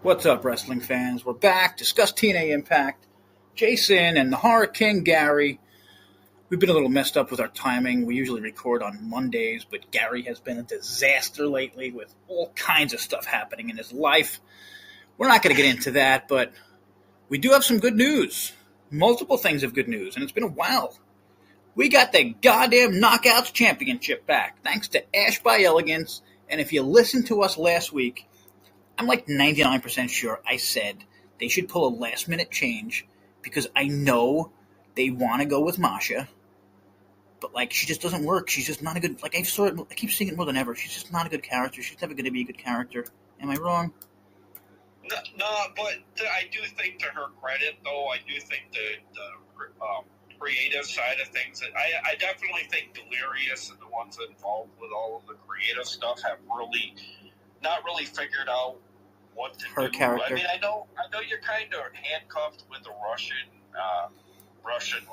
What's up, wrestling fans? We're back. Discuss TNA Impact. JaySin and the Horror King Gary. We've been a little messed up with our timing. We usually record on Mondays, but Gary has been a disaster lately with all kinds of stuff happening in his life. We're not going to get into that, but we do have some good news. Multiple things of good news, and it's been a while. We got the goddamn Knockouts Championship back, thanks to Ash by Elegance. And if you listened to us last week, I'm like 99% sure I said they should pull a last-minute change because I know they want to go with Masha, but like she just doesn't work. She's just not a good. Like I keep seeing it more than ever. She's just not a good character. She's never going to be a good character. Am I wrong? No, but I do think, to her credit, though, I do think the creative side of things, I definitely think Delirious and the ones involved with all of the creative stuff have not really figured out what to her do. Character. I mean, I know you're kind of handcuffed with the Russian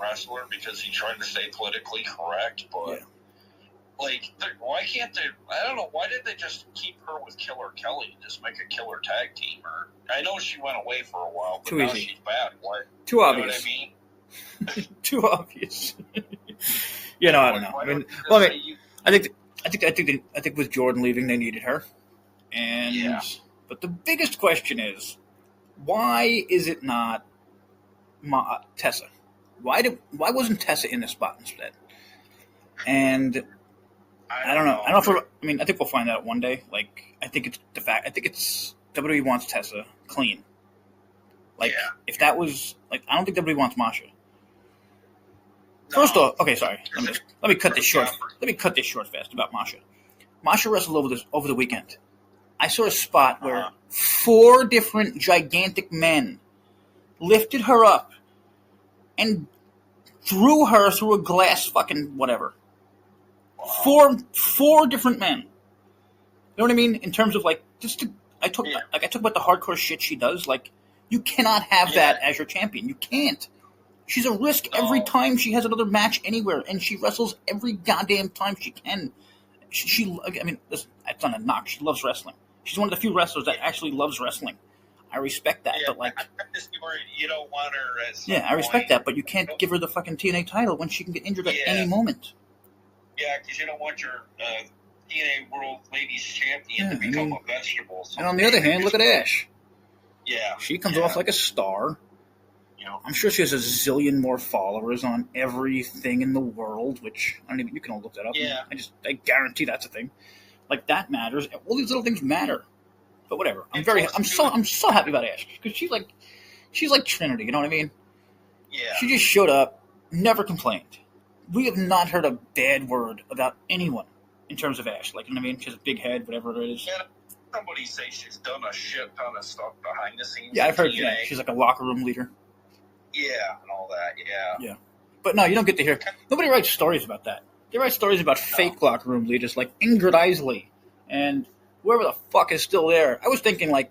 wrestler because he's trying to stay politically correct, but yeah. Like, why can't they? I don't know. Why did they just keep her with Killer Kelly and just make a killer tag team? Or I know she went away for a while, but Too now easy. she's back. Why? Too obvious. You know what I mean? Too obvious. I don't know. I think with Jordan leaving, they needed her, and yeah. But the biggest question is, why is it not Tessa? Why wasn't Tessa in the spot instead? And I don't know. I think we'll find out one day. Like, I think it's WWE wants Tessa clean. Like, Yeah. if that was like, I don't think WWE wants Masha. First off, okay, sorry. Let me cut this short. Let me cut this short fast about Masha. Masha wrestled over the weekend. I saw a spot where 4 different gigantic men lifted her up and threw her through a glass fucking whatever. Four different men. You know what I mean? In terms of like, I talk about the hardcore shit she does. Like, you cannot have that as your champion. You can't. She's a risk every time she has another match anywhere, and she wrestles every goddamn time she can. Listen, it's not a knock. She loves wrestling. She's one of the few wrestlers that actually loves wrestling. I respect that, but like, you don't want her as. I respect that, but you can't give her the fucking TNA title when she can get injured at any moment. Yeah, because you don't want your TNA World Ladies Champion to become a vegetable. So and on the other hand, look at Ash. Yeah. She comes off like a star. Yeah. I'm sure she has a zillion more followers on everything in the world, which you can all look that up. Yeah. I guarantee that's a thing. Like, that matters. All these little things matter. But whatever. I'm so happy about Ash because she's like Trinity. You know what I mean? Yeah. She just showed up, never complained. We have not heard a bad word about anyone in terms of Ash. Like, you know what I mean? She has a big head, whatever it is. Yeah, somebody say she's done a shit ton of stuff behind the scenes. Yeah, I've heard. TNA. Yeah, she's like a locker room leader. Yeah, and all that. Yeah. Yeah, but no, you don't get to hear. Nobody writes stories about that. They write stories about fake locker room leaders like Ingrid Isley and whoever the fuck is still there. I was thinking, like,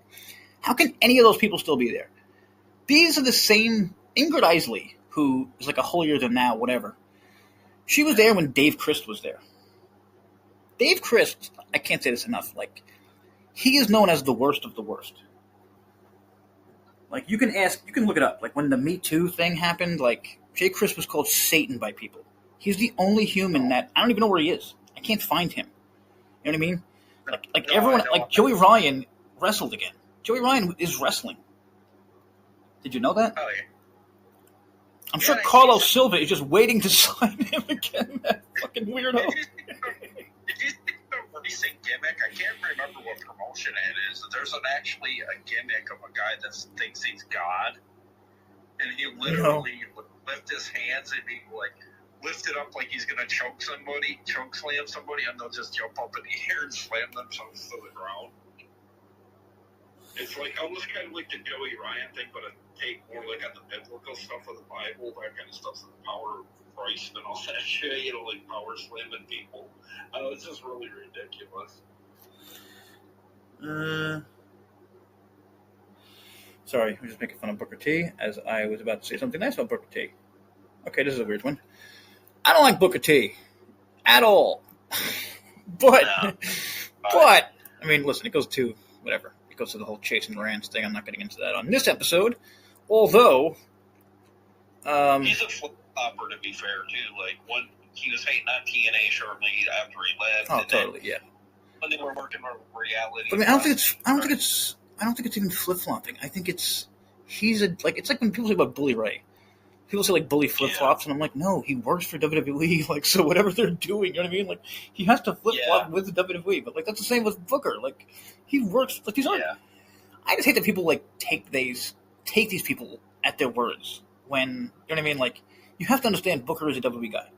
how can any of those people still be there? These are the same Ingrid Isley, who is like a holier than thou, whatever. She was there when Dave Christ was there. Dave Christ, I can't say this enough, like, he is known as the worst of the worst. Like, you can look it up. Like, when the Me Too thing happened, like, Jay Christ was called Satan by people. He's the only human that, I don't even know where he is. I can't find him. You know what I mean? Like everyone, like Joey Ryan wrestled again. Joey Ryan is wrestling. Did you know that? Oh, yeah. I'm sure Carlos Silva is just waiting to sign him again. That fucking weirdo. Did you see the recent gimmick? I can't remember what promotion it is. There's actually a gimmick of a guy that thinks he's God, and he literally would lift his hands and be like, lift it up like he's gonna choke slam somebody, and they'll just jump up in the air and slam themselves to the ground. It's like almost kind of like the Joey Ryan thing, but take more like on the biblical stuff of the Bible, that kind of stuff, the power of Christ and all that shit, like power slamming people. It's just really ridiculous. Sorry, we're just making fun of Booker T, as I was about to say something nice about Booker T. Okay, this is a weird one. I don't like Booker T at all. But I mean, listen, it goes to whatever. goes to the whole Chase and Rance thing. I'm not getting into that on this episode. Although... he's a flip-flopper, to be fair, too. Like, when he was hating on TNA shortly after he left. Oh, totally, yeah. When they were working on reality. But I mean, I don't think it's even flip-flopping. I think it's like when people say about Bully Ray. People say, like, Bully flip-flops, and I'm like, no, he works for WWE, like, so whatever they're doing, you know what I mean? Like, he has to flip-flop with the WWE, but, like, that's the same with Booker. Like, he works, like, these aren't... Yeah. I just hate that people, like, take these people at their words when, you know what I mean? Like, you have to understand Booker is a WWE guy.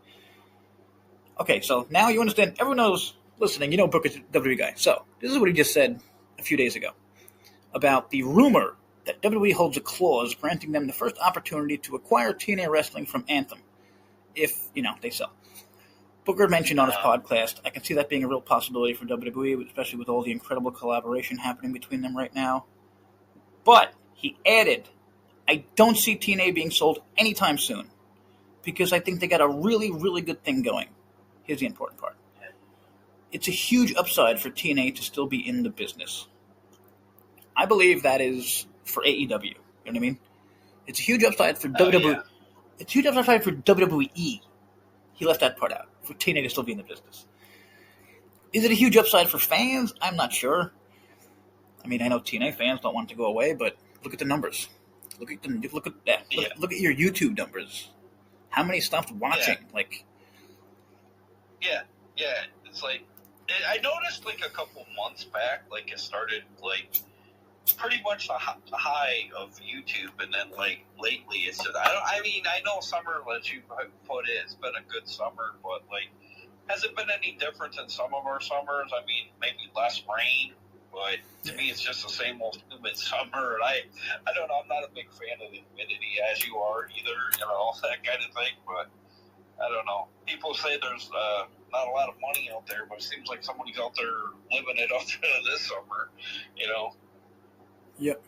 Okay, so now you understand, everyone knows, listening, you know Booker's a WWE guy. So, this is what he just said a few days ago about the rumor that WWE holds a clause granting them the first opportunity to acquire TNA Wrestling from Anthem if, they sell. Booker mentioned on his podcast, I can see that being a real possibility for WWE, especially with all the incredible collaboration happening between them right now. But, he added, I don't see TNA being sold anytime soon because I think they got a really, really good thing going. Here's the important part. It's a huge upside for TNA to still be in the business. I believe that is for AEW. You know what I mean? It's a huge upside for WWE. Yeah. It's a huge upside for WWE. He left that part out. For TNA to still be in the business. Is it a huge upside for fans? I'm not sure. I mean, I know TNA fans don't want it to go away, but look at the numbers. Look at that. Look at your YouTube numbers. How many stopped watching? Yeah. It's like I noticed like a couple months back, like it started like pretty much the high of YouTube, and then like lately it's just I know summer, as you put it, it's been a good summer, but like has it been any different than some of our summers? I mean, maybe less rain, but to me it's just the same old humid summer, and I don't know, I'm not a big fan of the humidity as you are either, that kind of thing, but I don't know. People say there's not a lot of money out there, but it seems like somebody's out there living it up this summer, Yep.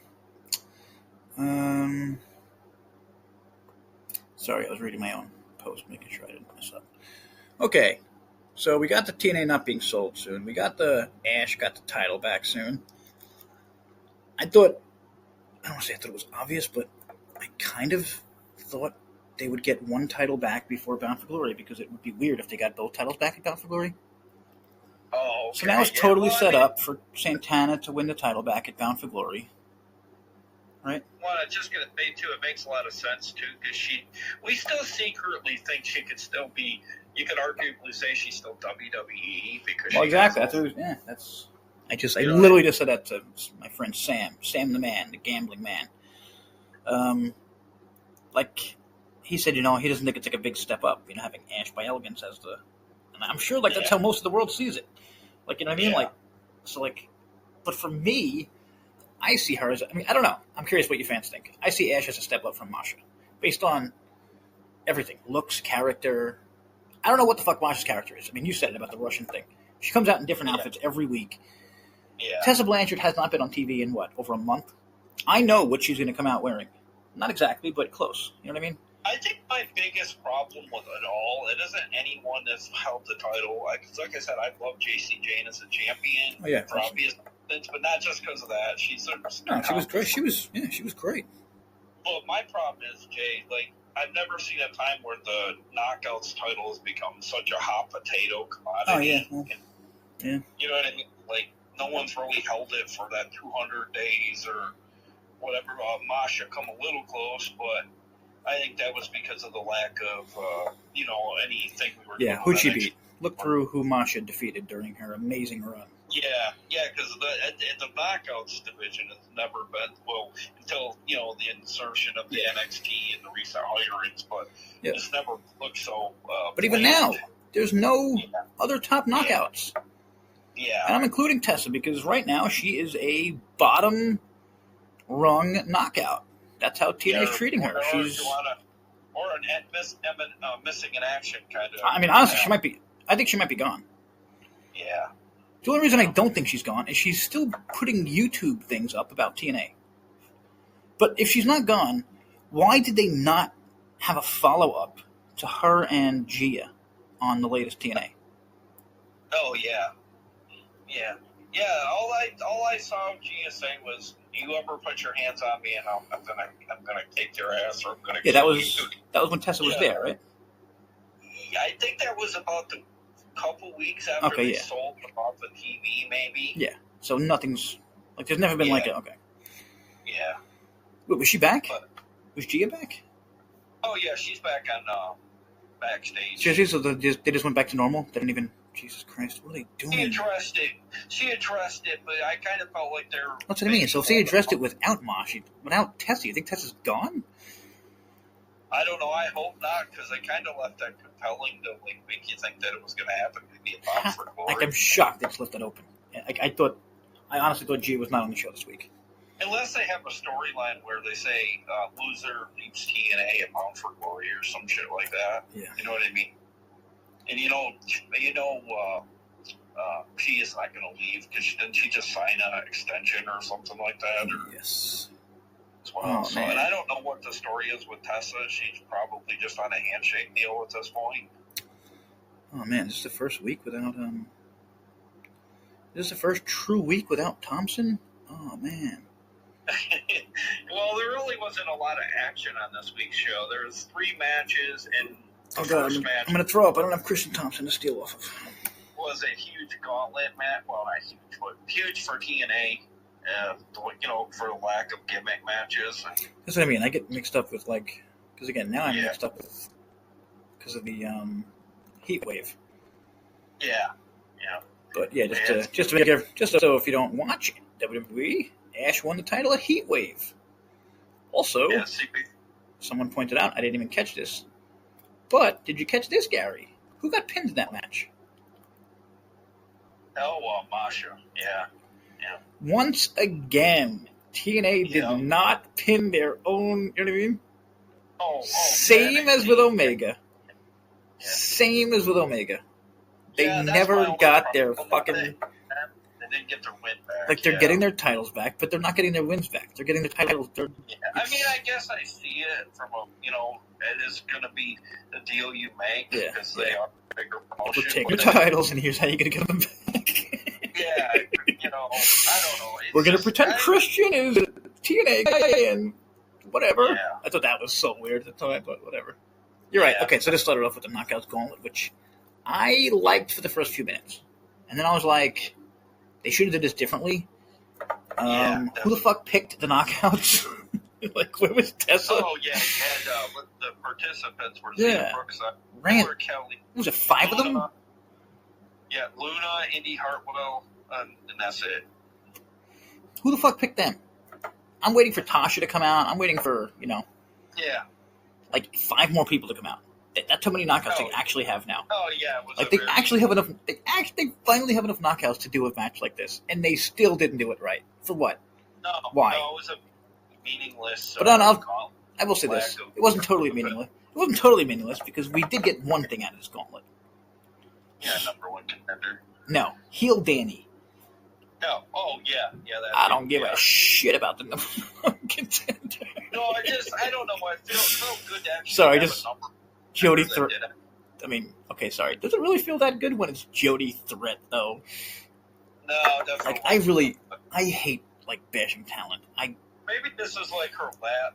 Sorry, I was reading my own post, making sure I didn't mess up. Okay, so we got the TNA not being sold soon. We got the Ash got the title back soon. I don't want to say I thought it was obvious, but I kind of thought they would get one title back before Bound for Glory, because it would be weird if they got both titles back at Bound for Glory. Oh, okay. So now it's totally set up for Santana to win the title back at Bound for Glory. Right? Well, I was just going to say, too, it makes a lot of sense, too, because we still secretly think she could still be, you could arguably say she's still WWE, because exactly. I literally just said that to my friend Sam the man, the gambling man. He said, he doesn't think it's like a big step up, having Ash by Elegance as and I'm sure, that's how most of the world sees it. You know what I mean? Yeah. But for me, I see her as, I don't know. I'm curious what you fans think. I see Ash as a step up from Masha, based on everything. Looks, character. I don't know what the fuck Masha's character is. You said it about the Russian thing. She comes out in different outfits every week. Yeah. Tessa Blanchard has not been on TV in, over a month? I know what she's going to come out wearing. Not exactly, but close. You know what I mean? I think my biggest problem with it all, it isn't anyone that's held the title. Because like I said, I love JC Jane as a champion for obvious reasons, but not just because of that. She was great. She was great. But my problem is, Jay, I've never seen a time where the Knockouts title has become such a hot potato commodity. Oh, yeah. You know what I mean? No one's really held it for that 200 days or whatever. Masha come a little close, but I think that was because of the lack of, anything we were doing. Yeah, who'd she beat? Look through who Masha defeated during her amazing run. Yeah, because the Knockouts division has never been, until, the insertion of the NXT and the recent hirings, but it's never looked so... but even now, there's no other top Knockouts. Yeah. And I'm including Tessa, because right now she is a bottom-rung knockout. That's how TNA is treating her. She's missing in action kind of. Honestly, I think she might be gone. Yeah. The only reason I don't think she's gone is she's still putting YouTube things up about TNA. But if she's not gone, why did they not have a follow-up to her and Gia on the latest TNA? Oh, yeah. Yeah. Yeah, all I saw of Gia say was, "You ever put your hands on me, and I'm gonna kick your ass, or I'm gonna Yeah, kill you." that was when Tessa was there, right? Yeah, I think that was about the couple weeks after they sold them off the TV, maybe. Yeah, so nothing's like there's never been like a okay. Yeah. Wait, was she back? Was Gia back? Oh yeah, she's back on backstage. Seriously, so they just went back to normal. They didn't even. Jesus Christ, what are they doing? She addressed it, but I kind of felt like they're. That's what I mean. So if they addressed it without Mosh, without Tessa, you think Tessa's gone? I don't know. I hope not, because they kind of left that compelling to make you think that it was going to happen. Maybe a box for glory. Like I'm shocked they just left that open. I honestly thought Gia was not on the show this week. Unless they have a storyline where they say loser leaves TNA and Bound for Glory or some shit like that. Yeah. You know what I mean? And she is not going to leave, because didn't she just sign an extension or something like that? Yes. As well. And I don't know what the story is with Tessa. She's probably just on a handshake deal at this point. Oh man, this is the first week without This is the first true week without Thompson. Oh man. Well, there really wasn't a lot of action on this week's show. There was 3 matches, and the first match... I'm going to throw up. I don't have Christian Thompson to steal off of. Was a huge gauntlet match. Well, not huge, but huge for TNA. For the lack of gimmick matches. That's what I mean. I get mixed up with, because again, now I'm mixed up with, because of the heat wave. Yeah. But yeah, just so if you don't watch it, WWE, Ash won the title at Heat Wave. Also, someone pointed out, I didn't even catch this, but did you catch this, Gary? Who got pinned in that match? Masha. Yeah. Once again, TNA did not pin their own, you know what I mean? Same as with Omega. Yeah. Same as with Omega. They never got their fucking... They didn't get their win back. Like, they're getting their titles back, but they're not getting their wins back. They're getting their titles... I mean, I guess I see it from it is going to be the deal you make, because they are bigger promotion. We'll take your titles, and here's how you're going to get them back. Yeah, I don't know. We're going to pretend Christian is a TNA guy and whatever. Yeah. I thought that was so weird at the time, but whatever. You're right. Okay, so this started off with the Knockouts Gauntlet, which I liked for the first few minutes. And then I was like, they should have did this differently. Who the fuck picked the Knockouts? Where was Tessa? Oh, yeah, and the participants were Zane Brooks, Taylor Kelly. Was it 5 of them? Yeah, Luna, Indy Hartwell, and that's it. Who the fuck picked them? I'm waiting for Tasha to come out. I'm waiting for, Yeah. 5 more people to come out. That's how many knockouts they actually have now. Oh, yeah. They actually have enough. They finally have enough knockouts to do a match like this. And they still didn't do it right. For what? No. Why? No, it was a meaningless... But I will say this. It wasn't totally meaningless. It wasn't totally meaningless because we did get one thing out of this gauntlet. Yeah, number 1 contender. No, heel Danny. No, yeah. I don't give a shit about the number 1 contender. No, I don't know. I felt good to actually Sorry, have just a number. Jody Threat. I mean, okay, sorry. Does it really feel that good when it's Jody Threat, though? No, definitely. I hate, bashing talent. Maybe this is her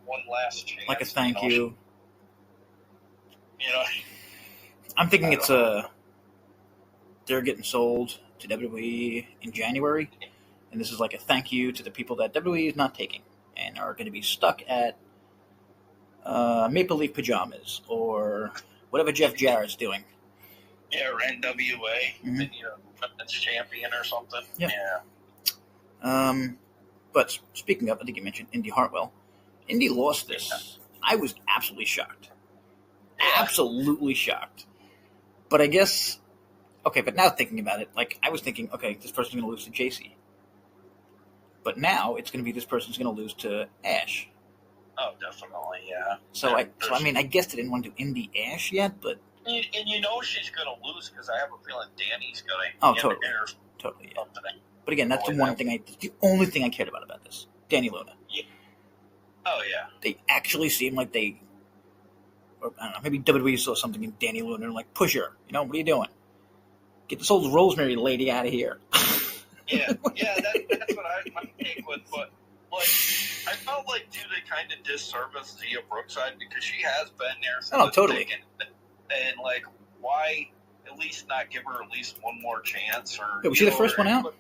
one last chance. Like a thank you. You know? I'm thinking they're getting sold to WWE in January, and this is like a thank you to the people that WWE is not taking and are going to be stuck at Maple Leaf Pajamas or whatever Jeff Jarrett's doing. Yeah, or NWA, women's champion or something. Yeah. But speaking of, I think you mentioned Indy Hartwell. Indy lost this. Yeah. I was absolutely shocked. Yeah. Absolutely shocked. But I guess... Okay, but now thinking about it, I was thinking, okay, this person's going to lose to JC. But now it's going to be this person's going to lose to Ash. Oh, definitely, yeah. So I guess they didn't want to do Indy Ash yet, but... And she's going to lose because I have a feeling Danny's going to... Oh, totally, yeah. But again, that's the only thing I cared about this. Danny Luna. Yeah. Oh, yeah. They actually seem like they... Or, I don't know, maybe WWE saw something in Danny Luna and push her. What are you doing? Get this old Rosemary lady out of here. Yeah, that's what my take was. But like, I felt like too they kind of disservice Zia Brookside because she has been there. Oh, totally. And like, why at least not give her at least one more chance? Or was she the first one out?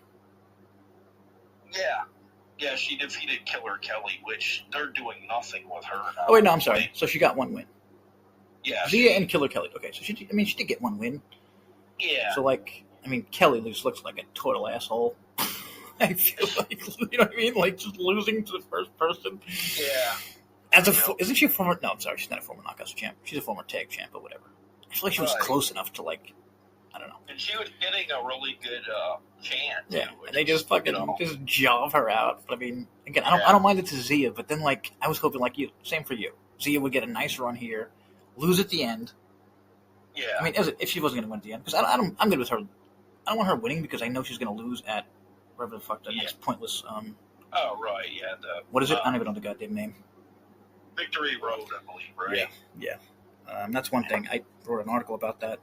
Yeah, she defeated Killer Kelly, which they're doing nothing with her now. Oh wait, no, I'm sorry. So she got one win. Yeah, Zia and Killer Kelly. Okay, so she did get one win. Yeah. So Kelly just looks like a total asshole. I feel like, you know what I mean? Like, just losing to the first person. Yeah. Isn't she a former... No, I'm sorry. She's not a former Knockouts champ. She's a former tag champ, but whatever. I feel like she was close enough to, like... I don't know. And she was getting a really good chance. Yeah, and they just fucking just job her out. But, I mean, again, I don't mind it to Zia, but then, like, I was hoping, like you, same for you. Zia would get a nice run here, lose at the end. Yeah. I mean, if she wasn't going to win at the end. Because I'm good with her. I don't want her winning because I know she's going to lose at... whatever the fuck the next pointless... oh, right, yeah. What is it? I don't even know the goddamn name. Victory Road, I believe, right? Yeah. That's one thing. I wrote an article about that.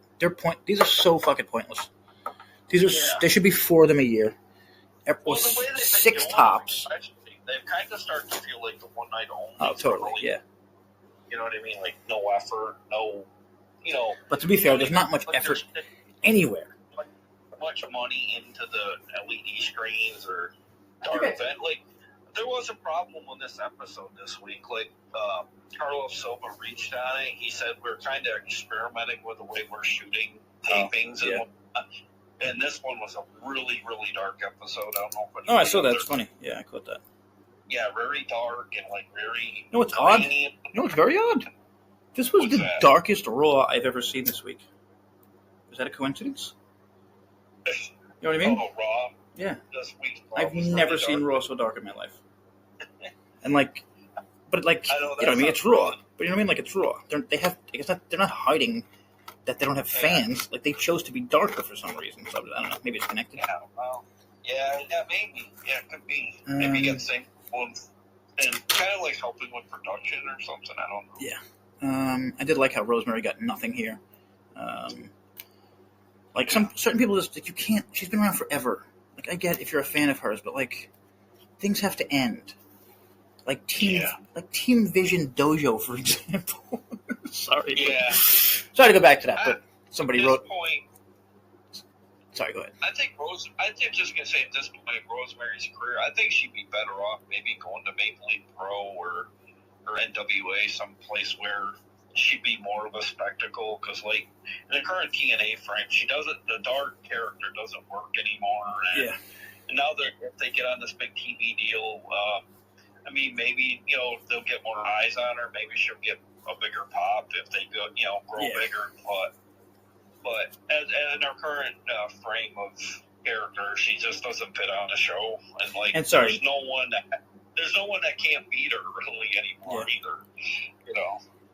These are so fucking pointless. There should be 4 of them a year. Well, the way they've been 6 doing tops. They've kind of started to feel like the one night only. Oh, totally, yeah. You know what I mean? Like, no effort, no, But to be fair, there's not much effort anywhere. Much money into the LED screens or dark event. Like, there was a problem with this episode this week. Like, Carlos Silva reached on it. He said we're kind of experimenting with the way we're shooting tapings and whatnot. And this one was a really, really dark episode. I don't know if I saw that. It's funny. Yeah, I caught that. Yeah, very dark and like very... No, it's odd. No, it's very odd. This was the darkest Raw I've ever seen this week. Is that a coincidence? You know what I mean? Oh, Raw? Yeah. This week's Raw I've never seen Raw so dark in my life. And like, but like, you know what I mean? It's Raw. But you know what I mean? Like, it's Raw. They're not hiding that they don't have fans. Like, they chose to be darker for some reason. So I don't know. Maybe it's connected. Yeah, well, maybe. Yeah, it could be. Maybe you get the same one. And kind of like helping with production or something. I don't know. Yeah. I did like how Rosemary got nothing here. Like, certain people just, like, you can't, she's been around forever. Like, I get if you're a fan of hers, but, like, things have to end. Like Team Vision Dojo, for example. Sorry. Yeah. Sorry to go back to that, but somebody wrote... Sorry, go ahead. I think just going to say at this point in Rosemary's career, I think she'd be better off maybe going to Maple Leaf Pro or NWA, someplace where she'd be more of a spectacle, because like in the current TNA frame, the dark character doesn't work anymore. And now if they get on this big TV deal, I mean, maybe they'll get more eyes on her. Maybe she'll get a bigger pop if they go grow bigger. But as in our current frame of character, she just doesn't fit on the show. And there's no one that can't beat her really anymore either.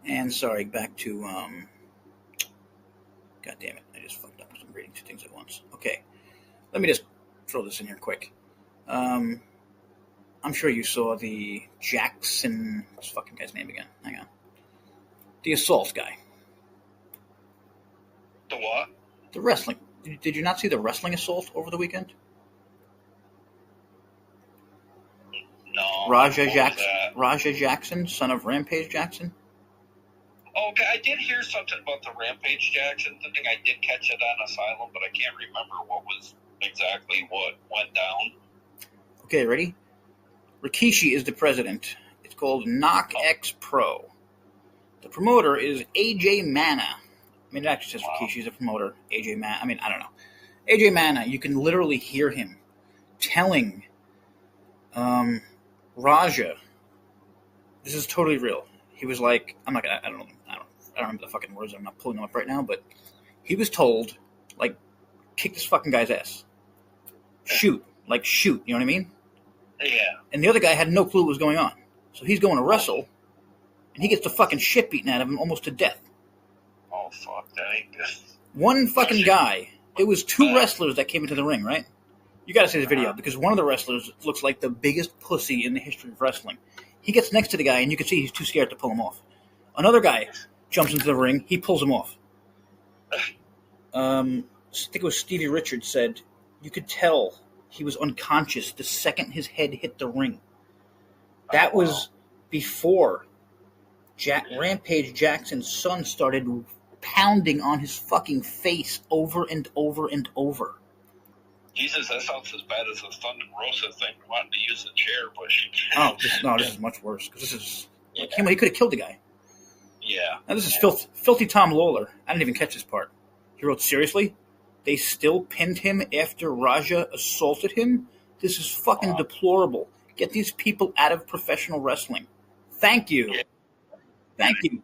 And sorry, back to God damn it, I just fucked up because I'm reading 2 things at once. Okay, let me just throw this in here quick. I'm sure you saw the Jackson. What's the fucking guy's name again? Hang on. The assault guy. The what? The wrestling. Did you not see the wrestling assault over the weekend? No. Raja Jackson, son of Rampage Jackson. Okay, I did hear something about the Rampage Jackson thing. I did catch it on Asylum, but I can't remember what went down. Okay, ready? Rikishi is the president. It's called Knock X Pro. The promoter is AJ Mana. I mean, it actually says Rikishi's a promoter. AJ Mana. I mean, I don't know. AJ Mana, you can literally hear him telling Raja, this is totally real. He was like, I don't remember the fucking words. I'm not pulling them up right now, but he was told, like, kick this fucking guy's ass. Shoot. You know what I mean? Yeah. And the other guy had no clue what was going on. So he's going to wrestle, and he gets the fucking shit beaten out of him almost to death. Oh, fuck, that ain't good. One fucking guy. It was 2 wrestlers that came into the ring, right? You gotta see the video, because one of the wrestlers looks like the biggest pussy in the history of wrestling. He gets next to the guy, and you can see he's too scared to pull him off. Another guy jumps into the ring. He pulls him off. I think it was Stevie Richards said, you could tell he was unconscious the second his head hit the ring. That was before Rampage Jackson's son started pounding on his fucking face over and over and over. Jesus, that sounds as bad as the Thunder Rosa thing, wanting to use the chair, but she... This is much worse. Because this is... He could have killed the guy. Yeah. Now this is filthy Tom Lawler. I didn't even catch this part. He wrote, seriously? They still pinned him after Raja assaulted him? This is fucking deplorable. Get these people out of professional wrestling. Thank you. Yeah. Thank you.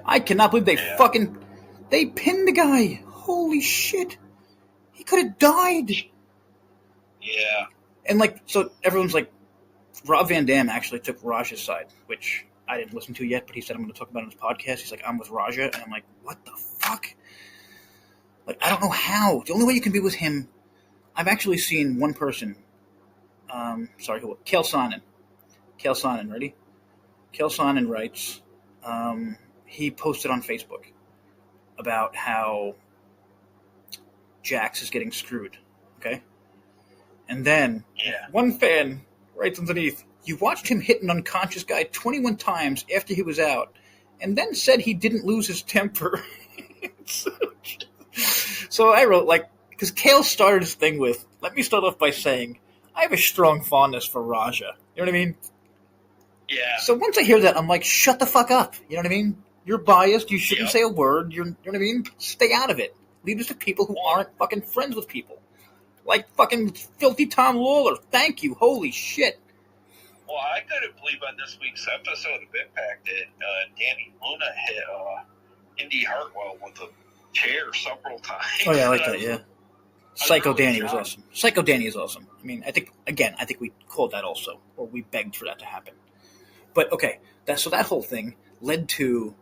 I cannot believe they pinned the guy. Holy shit. He could have died. Yeah. And so everyone's like, Rob Van Dam actually took Raja's side, which I didn't listen to yet, but he said I'm going to talk about it on his podcast. He's like, I'm with Raja. And I'm like, what the fuck? I don't know how. The only way you can be with him, I've actually seen one person. Kale Sonnen. Kale Sonnen, ready? Kale Sonnen writes, he posted on Facebook about how Jax is getting screwed, okay? And then one fan writes underneath, you watched him hit an unconscious guy 21 times after he was out, and then said he didn't lose his temper. So I wrote, because Kale started his thing with, let me start off by saying, I have a strong fondness for Raja. You know what I mean? Yeah. So once I hear that, I'm like, shut the fuck up. You know what I mean? You're biased. You shouldn't say a word. You know what I mean? Stay out of it. Leave this to people who aren't fucking friends with people. Like fucking filthy Tom Lawler. Thank you. Holy shit. Well, I couldn't believe on this week's episode of Impact that Danny Luna hit Indy Hartwell with a chair several times. Oh, yeah, I like that, yeah. Psycho Danny was awesome. Psycho Danny is awesome. I mean, I think we called that also, or we begged for that to happen. But, okay, so that whole thing led to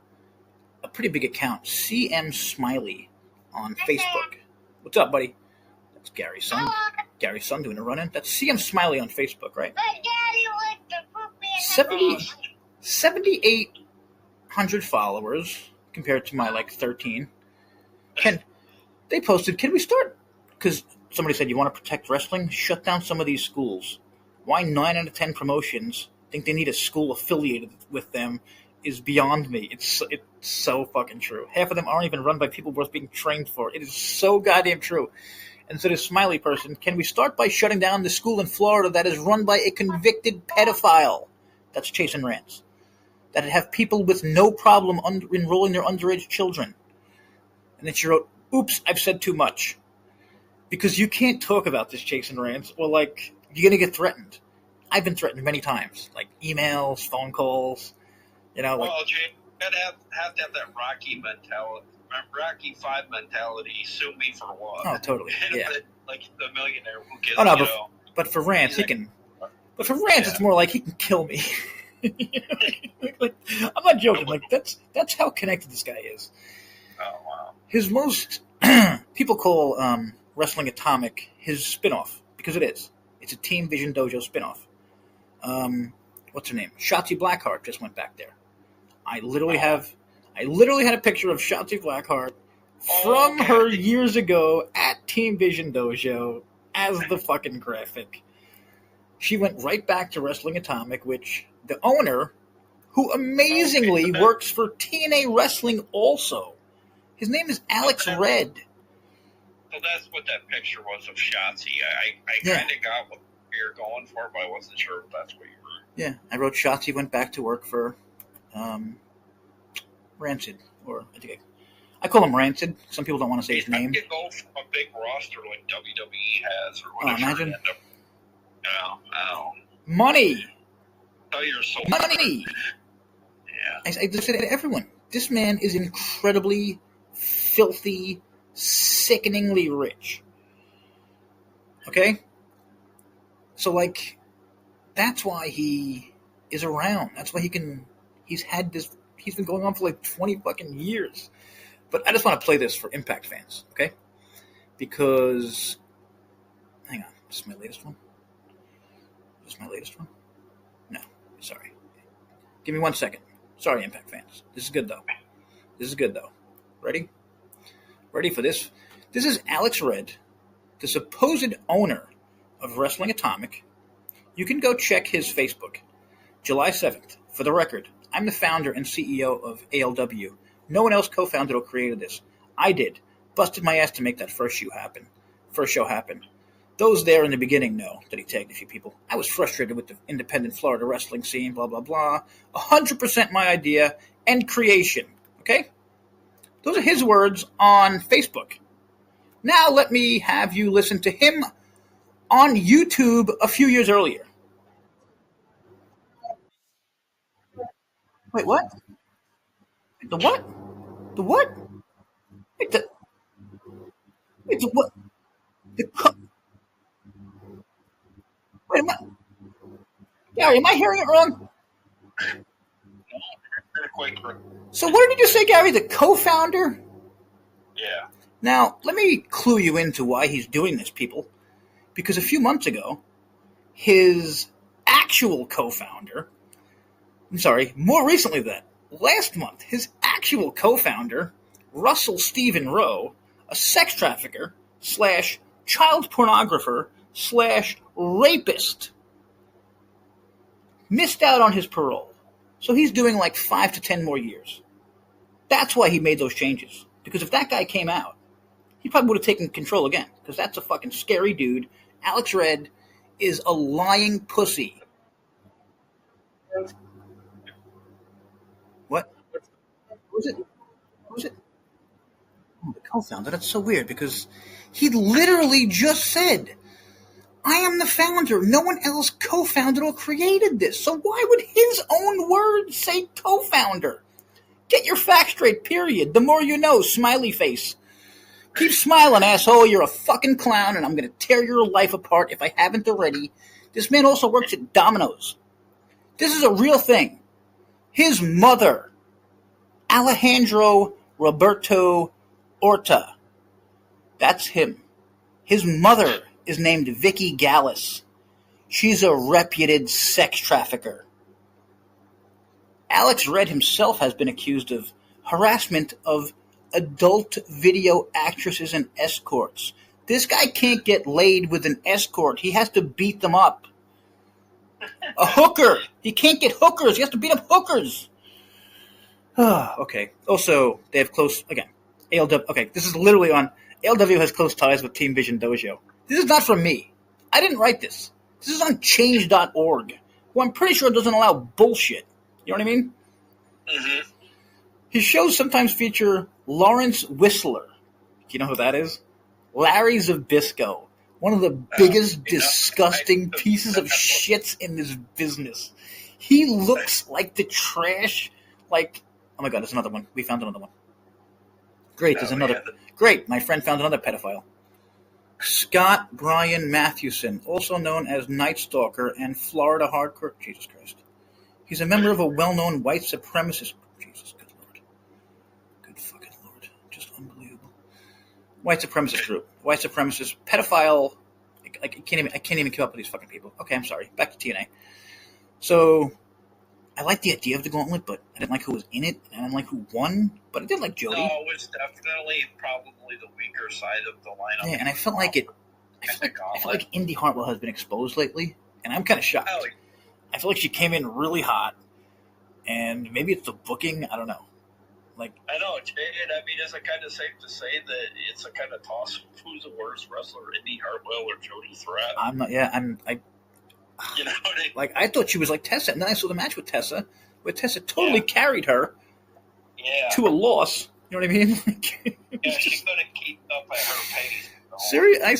a pretty big account, CM Smiley on Facebook. What's up, buddy? That's Gary's son. Gary's son doing a run-in. That's CM Smiley on Facebook, right? 7,800 followers compared to my, 13. They posted, can we start? Because somebody said, you want to protect wrestling? Shut down some of these schools. Why 9 out of 10 promotions think they need a school affiliated with them is beyond me. It's so fucking true. Half of them aren't even run by people worth being trained for. It is so goddamn true. And so this Smiley person, can we start by shutting down the school in Florida that is run by a convicted pedophile? That's Chase and Rants. That have people with no problem enrolling their underage children. And then she wrote, oops, I've said too much. Because you can't talk about this, Chase and Rants, or you're going to get threatened. I've been threatened many times. Emails, phone calls, Well, Jay, you have to have that Rocky mentality. Rocky 5 mentality. Sue me for what? Oh, totally. Yeah. The millionaire who gets, but for Rants, he can... But for Rants, it's more like he can kill me. I'm not joking. That's how connected this guy is. Oh, wow. His most... people call Wrestling Atomic his spinoff, because it is. It's a Team Vision Dojo spinoff. What's her name? Shotzi Blackheart just went back there. I literally had a picture of Shotzi Blackheart from her years ago at Team Vision Dojo as the fucking graphic. She went right back to Wrestling Atomic, which the owner, who amazingly works for TNA Wrestling also, his name is Alex Red. So that's what that picture was of Shotzi. I kind of got what you're going for, but I wasn't sure if that's what you were. Yeah, I wrote Shotzi went back to work for Rancid, or I call him Rancid. Some people don't want to say his name. You could go from a big roster like WWE has, or whatever. Imagine. No. Money. Tell your soul. Money. Yeah. I just said to everyone, this man is incredibly filthy, sickeningly rich. Okay? So, that's why he is around. That's why he's been going on for 20 fucking years. But I just want to play this for Impact fans, okay? Because, hang on, this is my latest one? Is this my latest one? No, sorry. Give me 1 second. Sorry, Impact fans. This is good, though. Ready? Ready for this? This is Alex Red the supposed owner of Wrestling Atomic. You can go check his Facebook. July 7th. For the record, I'm the founder and CEO of ALW. No one else co-founded or created this. I did. Busted my ass to make that first show happen. Those there in the beginning know that he tagged a few people. I was frustrated with the independent Florida wrestling scene, blah, blah, blah. 100% my idea and creation. Okay? Those are his words on Facebook. Now let me have you listen to him on YouTube a few years earlier. Wait, what? The what? The what? Wait, the what? The wait, Gary, am I hearing it wrong? So what did you just say, Gary? The co-founder? Yeah. Now, let me clue you into why he's doing this, people. Because a few months ago, his actual co-founder, more recently than that, last month, his actual co-founder, Russell Stephen Rowe, a sex trafficker / child pornographer / rapist, missed out on his parole. So he's doing like 5 to 10 more years. That's why he made those changes. Because if that guy came out, he probably would have taken control again. Because that's a fucking scary dude. Alex Red is a lying pussy. What? Who's it? Oh, the co-founder. That's so weird because he literally just said, I am the founder. No one else co-founded or created this. So why would his own words say co-founder? Get your facts straight, period. The more you know, smiley face. Keep smiling, asshole. You're a fucking clown, and I'm going to tear your life apart if I haven't already. This man also works at Domino's. This is a real thing. His mother, Alejandro Roberto Orta. That's him. His mother is named Vicky Gallus. She's a reputed sex trafficker. Alex Red himself has been accused of harassment of adult video actresses and escorts. This guy can't get laid with an escort. He has to beat them up. A hooker. He can't get hookers. He has to beat up hookers. Okay. Also, they have close, again, ALW. Okay, this is literally on, ALW has close ties with Team Vision Dojo. This is not from me. I didn't write this. This is on change.org, who I'm pretty sure doesn't allow bullshit. You know what I mean? Mm-hmm. His shows sometimes feature Lawrence Whistler. Do you know who that is? Larry Zbyszko. One of the biggest, disgusting pieces of shits in this business. He looks like the trash, like, oh my God, there's another one. We found another one. Great, there's another. Great, my friend found another pedophile. Scott Brian Mathewson, also known as Night Stalker and Florida Hardcore. Jesus Christ. He's a member of a well-known white supremacist. Jesus, good Lord. Good fucking Lord. Just unbelievable. White supremacist group. White supremacist pedophile. I can't even keep up with these fucking people. Okay, I'm sorry. Back to TNA. So, I like the idea of the gauntlet, but I didn't like who was in it, and I didn't like who won, but I did like Jody. No, it was definitely probably the weaker side of the lineup. Yeah, and I felt like it. I feel like Indy Hartwell has been exposed lately, and I'm kind of shocked. Oh, I feel like she came in really hot, and maybe it's the booking. I don't know. Like, I know, and I mean, is it kind of safe to say that it's a kind of toss? Who's the worst wrestler, Indy Hartwell or Jody Threat? I'm not. Yeah, You know what I mean? Like, I thought she was like Tessa, and then I saw the match with Tessa, where Tessa totally carried her to a loss. You know what I mean? Yeah, she's going to keep up at her pace. Seriously, I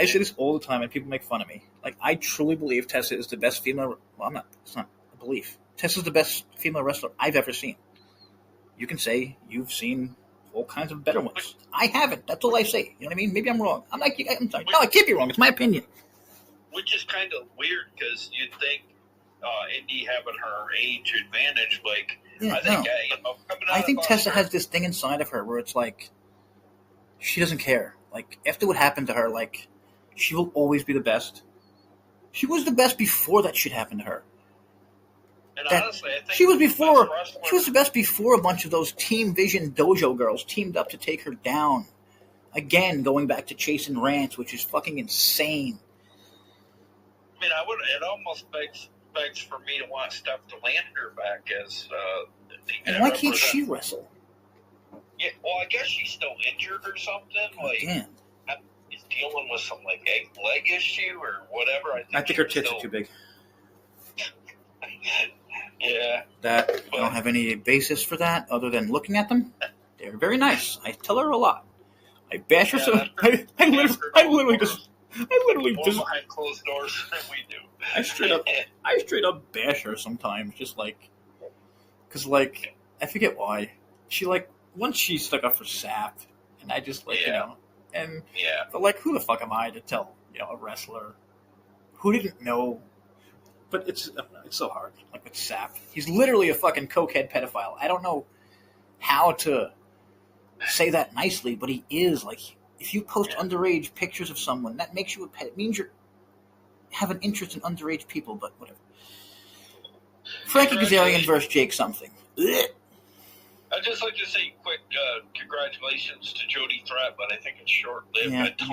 say this all the time, and people make fun of me. Like, I truly believe Tessa is the best female. Well, I'm not. It's not a belief. Tessa's the best female wrestler I've ever seen. You can say you've seen all kinds of better ones. I haven't. That's all I say. You know what I mean? Maybe I'm wrong. I'm sorry. No, I can't be wrong. It's my opinion. Which is kind of weird because you'd think Indy having her age advantage, like, yeah, I think Tessa has this thing inside of her where it's like she doesn't care. Like, after what happened to her, like, she will always be the best. She was the best before that shit happened to her. And honestly, I think she was the best before a bunch of those Team Vision Dojo girls teamed up to take her down. Again, going back to chasing rants, which is fucking insane. I mean, it almost begs for me to want Steph DeLander back as and why can't she wrestle? Yeah, well, I guess she's still injured or something. Like, damn. She's dealing with some like leg issue or whatever. I think her tits are too big. Yeah. I don't have any basis for that other than looking at them. They're very nice. I tell her a lot. I bash her so. I literally just behind closed doors than we do. I straight up bash her sometimes, just like, cause like I forget why she like once she stuck up for Sap, and I just like but like who the fuck am I to tell a wrestler who didn't know? But it's so hard. Like with Sap, he's literally a fucking cokehead pedophile. I don't know how to say that nicely, but he is. Like, if you post underage pictures of someone, that makes you a pet. It means you have an interest in underage people, but whatever. Frankie Kazarian versus Jake something. I'd just like to say quick congratulations to Jody Threat, but I think it's short-lived.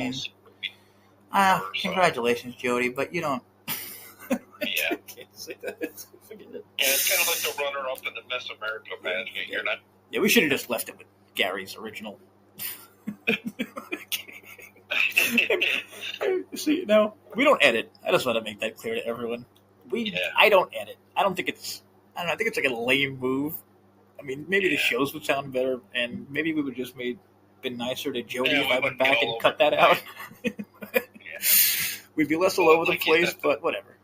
Congratulations, Jody, but you don't. Yeah. Can't say that. Forget it. Yeah, it's kind of like the runner-up in the Miss America pageant. You're not. Yeah, we should have just left it with Gary's original. See, no, we don't edit. I just want to make that clear to everyone. I don't edit. I don't think it's. I don't know. I think it's like a lame move. I mean, maybe the shows would sound better, and maybe we would just been nicer to Jody if I went back and cut that out. We'd be less all over the place, but whatever.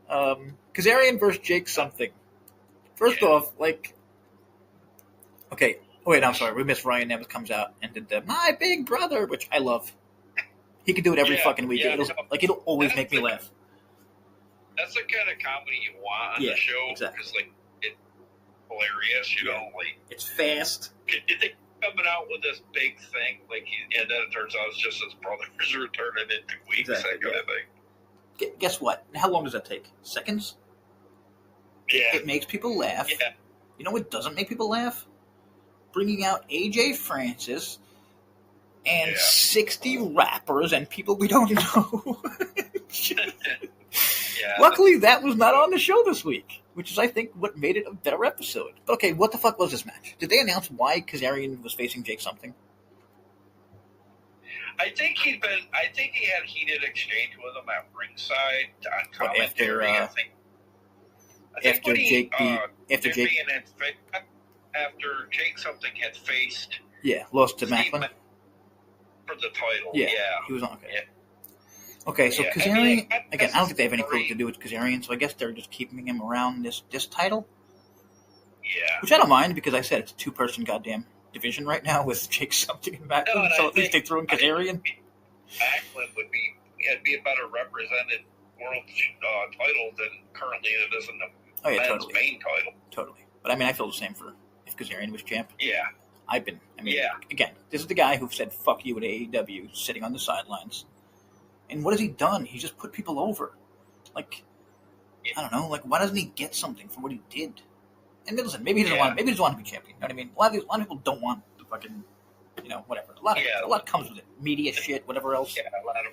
Kazarian versus Jake something. First off, like, okay. Oh, wait, I'm sorry. We missed Ryan Nemeth comes out and did the My Big Brother, which I love. He could do it every fucking week. It'll always make me laugh. That's the kind of comedy you want on the show. Exactly. Because, like, it's hilarious, like. It's fast. They coming out with this big thing, like, and then it turns out it's just his brother's returning in 2 weeks, that kind of thing. Guess what? How long does that take? Seconds? Yeah. It makes people laugh. Yeah. You know what doesn't make people laugh? Bringing out AJ Francis and 60 rappers and people we don't know. Luckily, that was not on the show this week, which is, I think, what made it a better episode. Okay, what the fuck was this match? Did they announce why Kazarian was facing Jake something? I think he had heated exchange with him at ringside on commentary. After Jake something had faced lost to Macklin for the title. He was on. Okay. Okay, so Kazarian again. I don't think they have any clue to do with Kazarian, so I guess they're just keeping him around this title. Yeah, which I don't mind because I said it's a 2-person goddamn division right now with Jake something and Macklin. So at least they threw in Kazarian. Macklin would be a better represented world title than currently it is in the men's main title. Totally. But I mean, I feel the same for if Kazarian was champ. Yeah. Again, this is the guy who said fuck you at AEW sitting on the sidelines. And what has he done? He just put people over. Like, I don't know. Like, why doesn't he get something for what he did? And listen, maybe he doesn't want. Maybe he doesn't want to be champion. You know what I mean? A lot of people don't want the fucking, whatever. A lot comes with it. Media shit, whatever else. Yeah, a lot of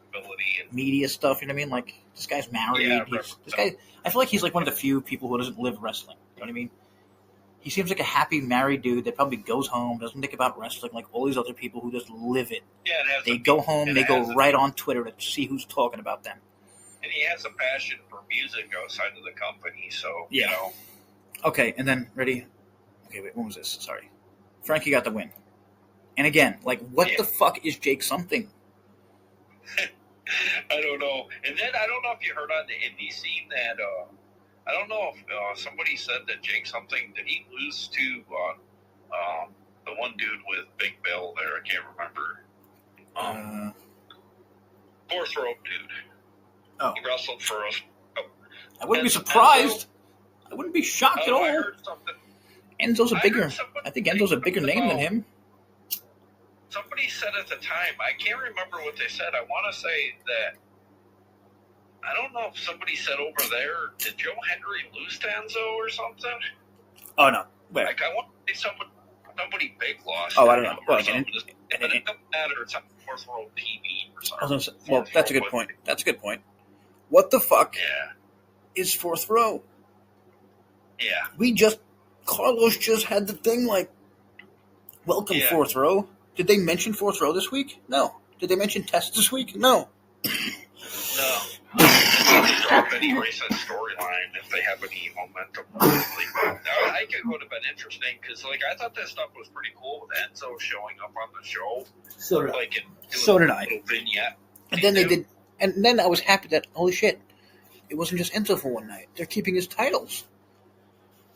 ability and media stuff. You know what I mean? Like, this guy's married. This guy. I feel like he's like one of the few people who doesn't live wrestling. You know what I mean? He seems like a happy married dude that probably goes home, doesn't think about wrestling like all these other people who just live it. Yeah, they go home, they go right on Twitter to see who's talking about them. And he has a passion for music outside of the company, so, Okay, and then, ready? Okay, wait, when was this? Sorry. Frankie got the win. And again, like, what the fuck is Jake something? I don't know. And then, I don't know if you heard on the indie scene that, I don't know if somebody said that Jake something, did he lose to the one dude with Big Bill there? I can't remember. Fourth rope dude. Oh. He wrestled for us. I wouldn't be surprised. I wouldn't be shocked at all. I heard something. Enzo's a bigger. I think Enzo's a bigger name than him. Somebody said at the time, I can't remember what they said. I want to say that. I don't know if somebody said over there, did Joe Henry lose to Enzo or something? Oh no! Wait. Like I want to say Nobody big lost. Oh, I don't know. Well, it doesn't matter. It's a fourth row PB or something. Well, that's a good point. That's a good point. What the fuck is fourth row? Yeah. Carlos just had the thing like, welcome fourth row. Did they mention fourth row this week? No. Did they mention test this week? No. No. They drop any recent storyline if they have any momentum. I think it would have been interesting because, like, I thought that stuff was pretty cool with Enzo showing up on the show. So did like, I. Little vignette. And then they did, and then I was happy that, holy shit, it wasn't just Enzo for one night. They're keeping his titles.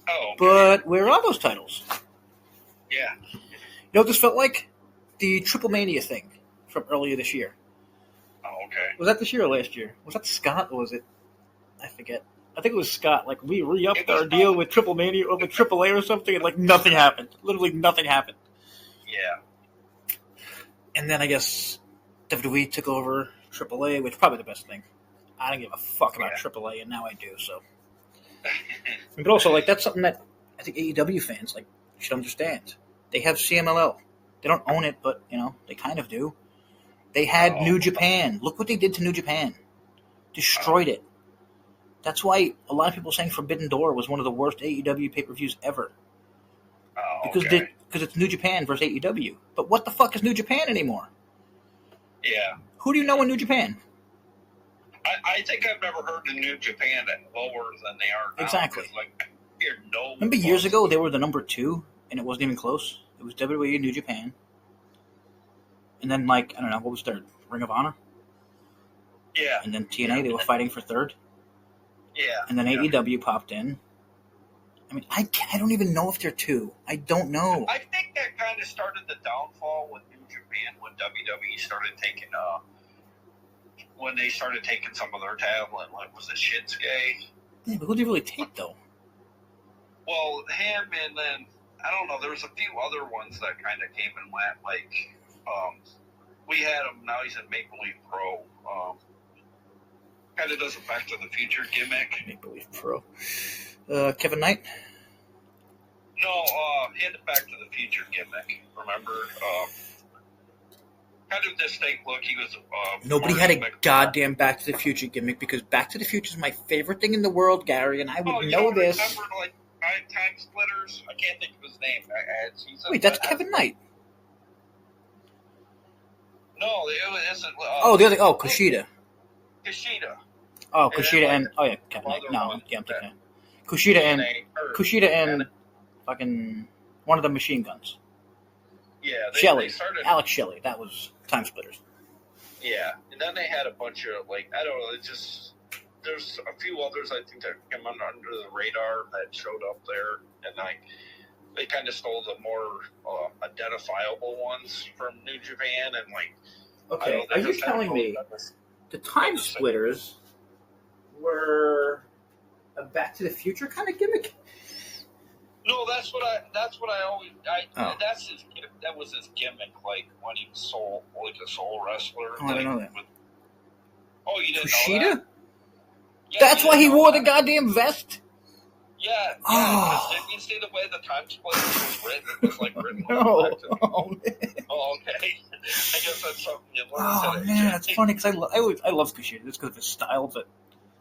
Oh. Okay. But where are those titles? Yeah. You know what this felt like? The Triple Mania thing from earlier this year. Oh, okay. Was that this year or last year? Was that Scott or was it? I forget. I think it was Scott. Like, we re-upped our deal with Triple Mania or with AAA or something, and, like, nothing happened. Literally nothing happened. Yeah. And then I guess WWE took over AAA, which is probably the best thing. I don't give a fuck about AAA, and now I do, so. But also, like, that's something that I think AEW fans, like, should understand. They have CMLL. They don't own it, but, you know, they kind of do. They had New Japan. Look what they did to New Japan. Destroyed it. That's why a lot of people saying Forbidden Door was one of the worst AEW pay-per-views ever. Oh, because it's New Japan versus AEW. But what the fuck is New Japan anymore? Yeah. Who do you know in New Japan? I think I've never heard of New Japan lower than they are now. Exactly. Like, remember years ago they were the number 2, and it wasn't even close? It was WWE and New Japan. And then, like, I don't know, what was third? Ring of Honor? Yeah. And then TNA, they were fighting for third. Yeah. And then AEW popped in. I mean, I don't even know if they're 2. I don't know. I think that kind of started the downfall with New Japan when WWE started taking, when they started taking some of their talent. Like, was it Shinsuke? Yeah, but who did he really take, though? Well, him, and then, I don't know, there was a few other ones that kind of came and went. Like, we had him, now he's in Maple Leaf Pro. Kind of does a Back to the Future gimmick. Maple Leaf Pro. Kevin Knight? No, he had the Back to the Future gimmick. Remember? Kind of distinct look. He was. Nobody had a goddamn Back to the Future gimmick because Back to the Future is my favorite thing in the world, Gary, and I would know this. Remember, like, Time Splitters? I can't think of his name. Wait, that's Kevin Knight. No, it isn't. Kushida. Kushida. Oh, Kushida and Kevin Knight. No, I'm thinking of Kushida and fucking one of the machine guns. Yeah, Shelley. They started. Alex Shelley. That was Time Splitters. Yeah, and then they had a bunch of, like, I don't know. It's just there's a few others I think that came under the radar that showed up there, and like they kind of stole the more identifiable ones from New Japan, and like. Okay, are you telling me the Time Splitters were a Back to the Future kind of gimmick? No, that was his gimmick, like when he was a soul wrestler. Oh, I don't know that. You didn't Kushida? know that? Yeah, that's why he wore the goddamn vest? Yeah. Oh. Did you see the way the Time Splitters was written? It was like written. No. Oh, man. Oh, okay. I guess that's something you learn. Oh, man, that's funny because I love Kushida just because of his style, but.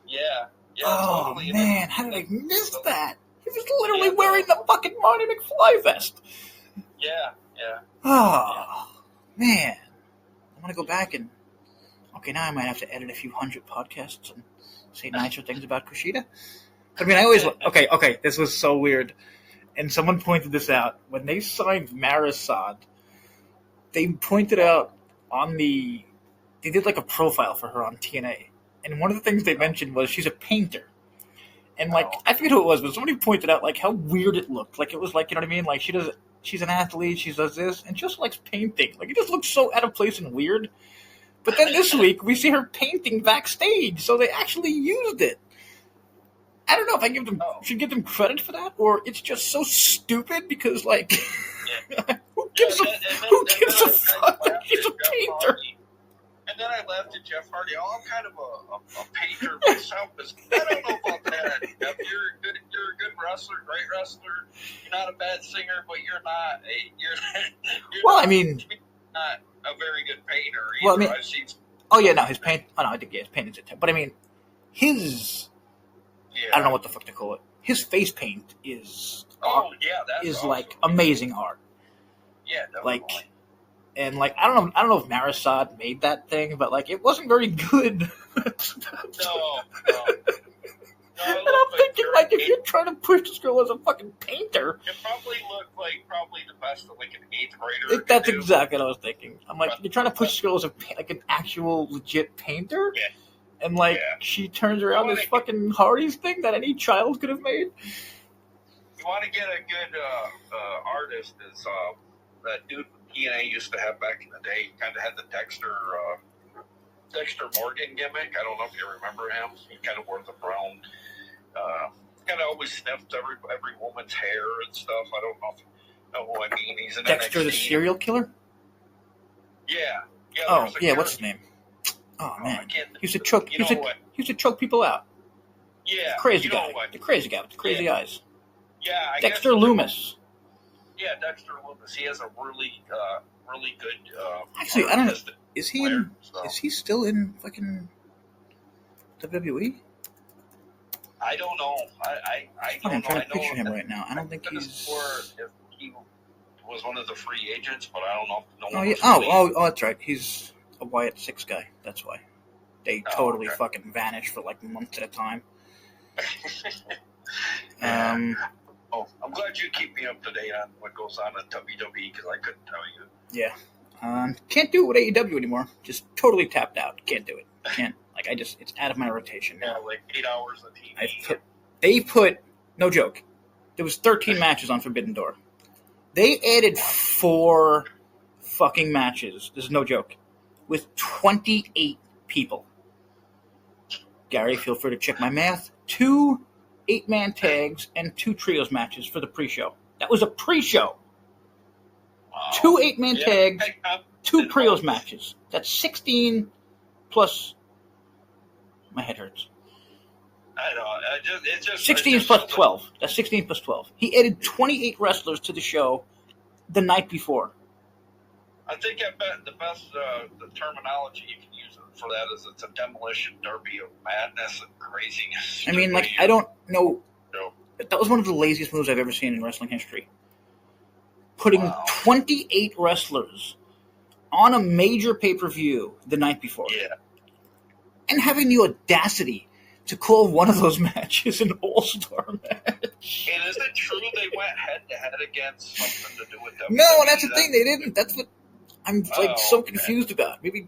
Yeah. Oh, totally. Man, how did I miss that? He was literally wearing the fucking Marty McFly vest. Yeah. Oh, man. I want to go back and... Okay, now I might have to edit a few hundred podcasts and say nicer things about Kushida. I mean, I always... Okay, this was so weird. And someone pointed this out. When they signed Marisad, they pointed out on the... They did like a profile for her on TNA. And one of the things they mentioned was she's a painter. And, like, I forget who it was, but somebody pointed out, like, how weird it looked. Like, it was like, you know what I mean? Like, she's an athlete, she does this, and just likes painting. Like, it just looks so out of place and weird. But then this week, we see her painting backstage, so they actually used it. I don't know if I should give them credit for that, or it's just so stupid because, like, who gives a fuck that she's a painter? And then I laughed at Jeff Hardy. Oh, I'm kind of a painter myself. I don't know about that. You're a good wrestler, great wrestler. You're not a bad singer, but you're not not a very good painter either. Well, I mean, I've seen. his paint. Oh no, I think his painting's a 10. But I mean, his. I don't know what the fuck to call it. His face paint is. That's awesome. Like amazing art. Yeah, definitely. Like, and like I don't know if Marisad made that thing, but like it wasn't very good. No. And I'm thinking, like, if you're trying to push this girl as a fucking painter, it probably looked like the best that like an 8th grader. That's exactly what I was thinking. I'm like, you're trying to push this girl as like an actual legit painter, and like she turns around this fucking Hardy's thing that any child could have made. You want to get a good artist? Is that dude from TNA used to have back in the day? He kind of had the Dexter Morgan gimmick. I don't know if you remember him. He kind of wore the brown. Kind of always sniffed every woman's hair and stuff. I don't know who I mean. He's an Dexter NXT. the serial killer? Yeah. What's his name? Oh man, he used to choke. He used to choke people out. Yeah, crazy guy. The crazy guy with the crazy eyes. Yeah, Dexter Loomis. Yeah, Dexter Loomis. He has a really good. Actually, I don't know. Is he still in fucking WWE? I don't know. I don't know. I'm trying to picture him right now. I don't think he's. If he was one of the free agents, but I don't know. That's right. He's a Wyatt 6 guy. That's why they totally fucking vanish for like months at a time. I'm glad you keep me up to date on what goes on in WWE because I couldn't tell you. Yeah. Can't do it with AEW anymore. Just totally tapped out. Can't do it. Can't. Like, it's out of my rotation now. Yeah, like 8 hours of TV. They put, no joke, there was 13 matches on Forbidden Door. They added 4 fucking matches, this is no joke, with 28 people. Gary, feel free to check my math. 2 8-man tags and 2 trios matches for the pre-show. That was a pre-show. 2 8-man tags, 2 trios matches. That's 16 plus. My head hurts. I know. It's just 16 plus 12. That's 16 plus 12. He added 28 wrestlers to the show the night before. I think the best the terminology you can use for that is it's a demolition derby of madness and craziness. I mean, like, I don't know. That was one of the laziest moves I've ever seen in wrestling history. Putting 28 wrestlers on a major pay-per-view the night before. Yeah. And having the audacity to call one of those matches an all-star match. And is it true they went head-to-head against something to do with WWE? No, that's the thing. They didn't. That's what I'm so confused about. Maybe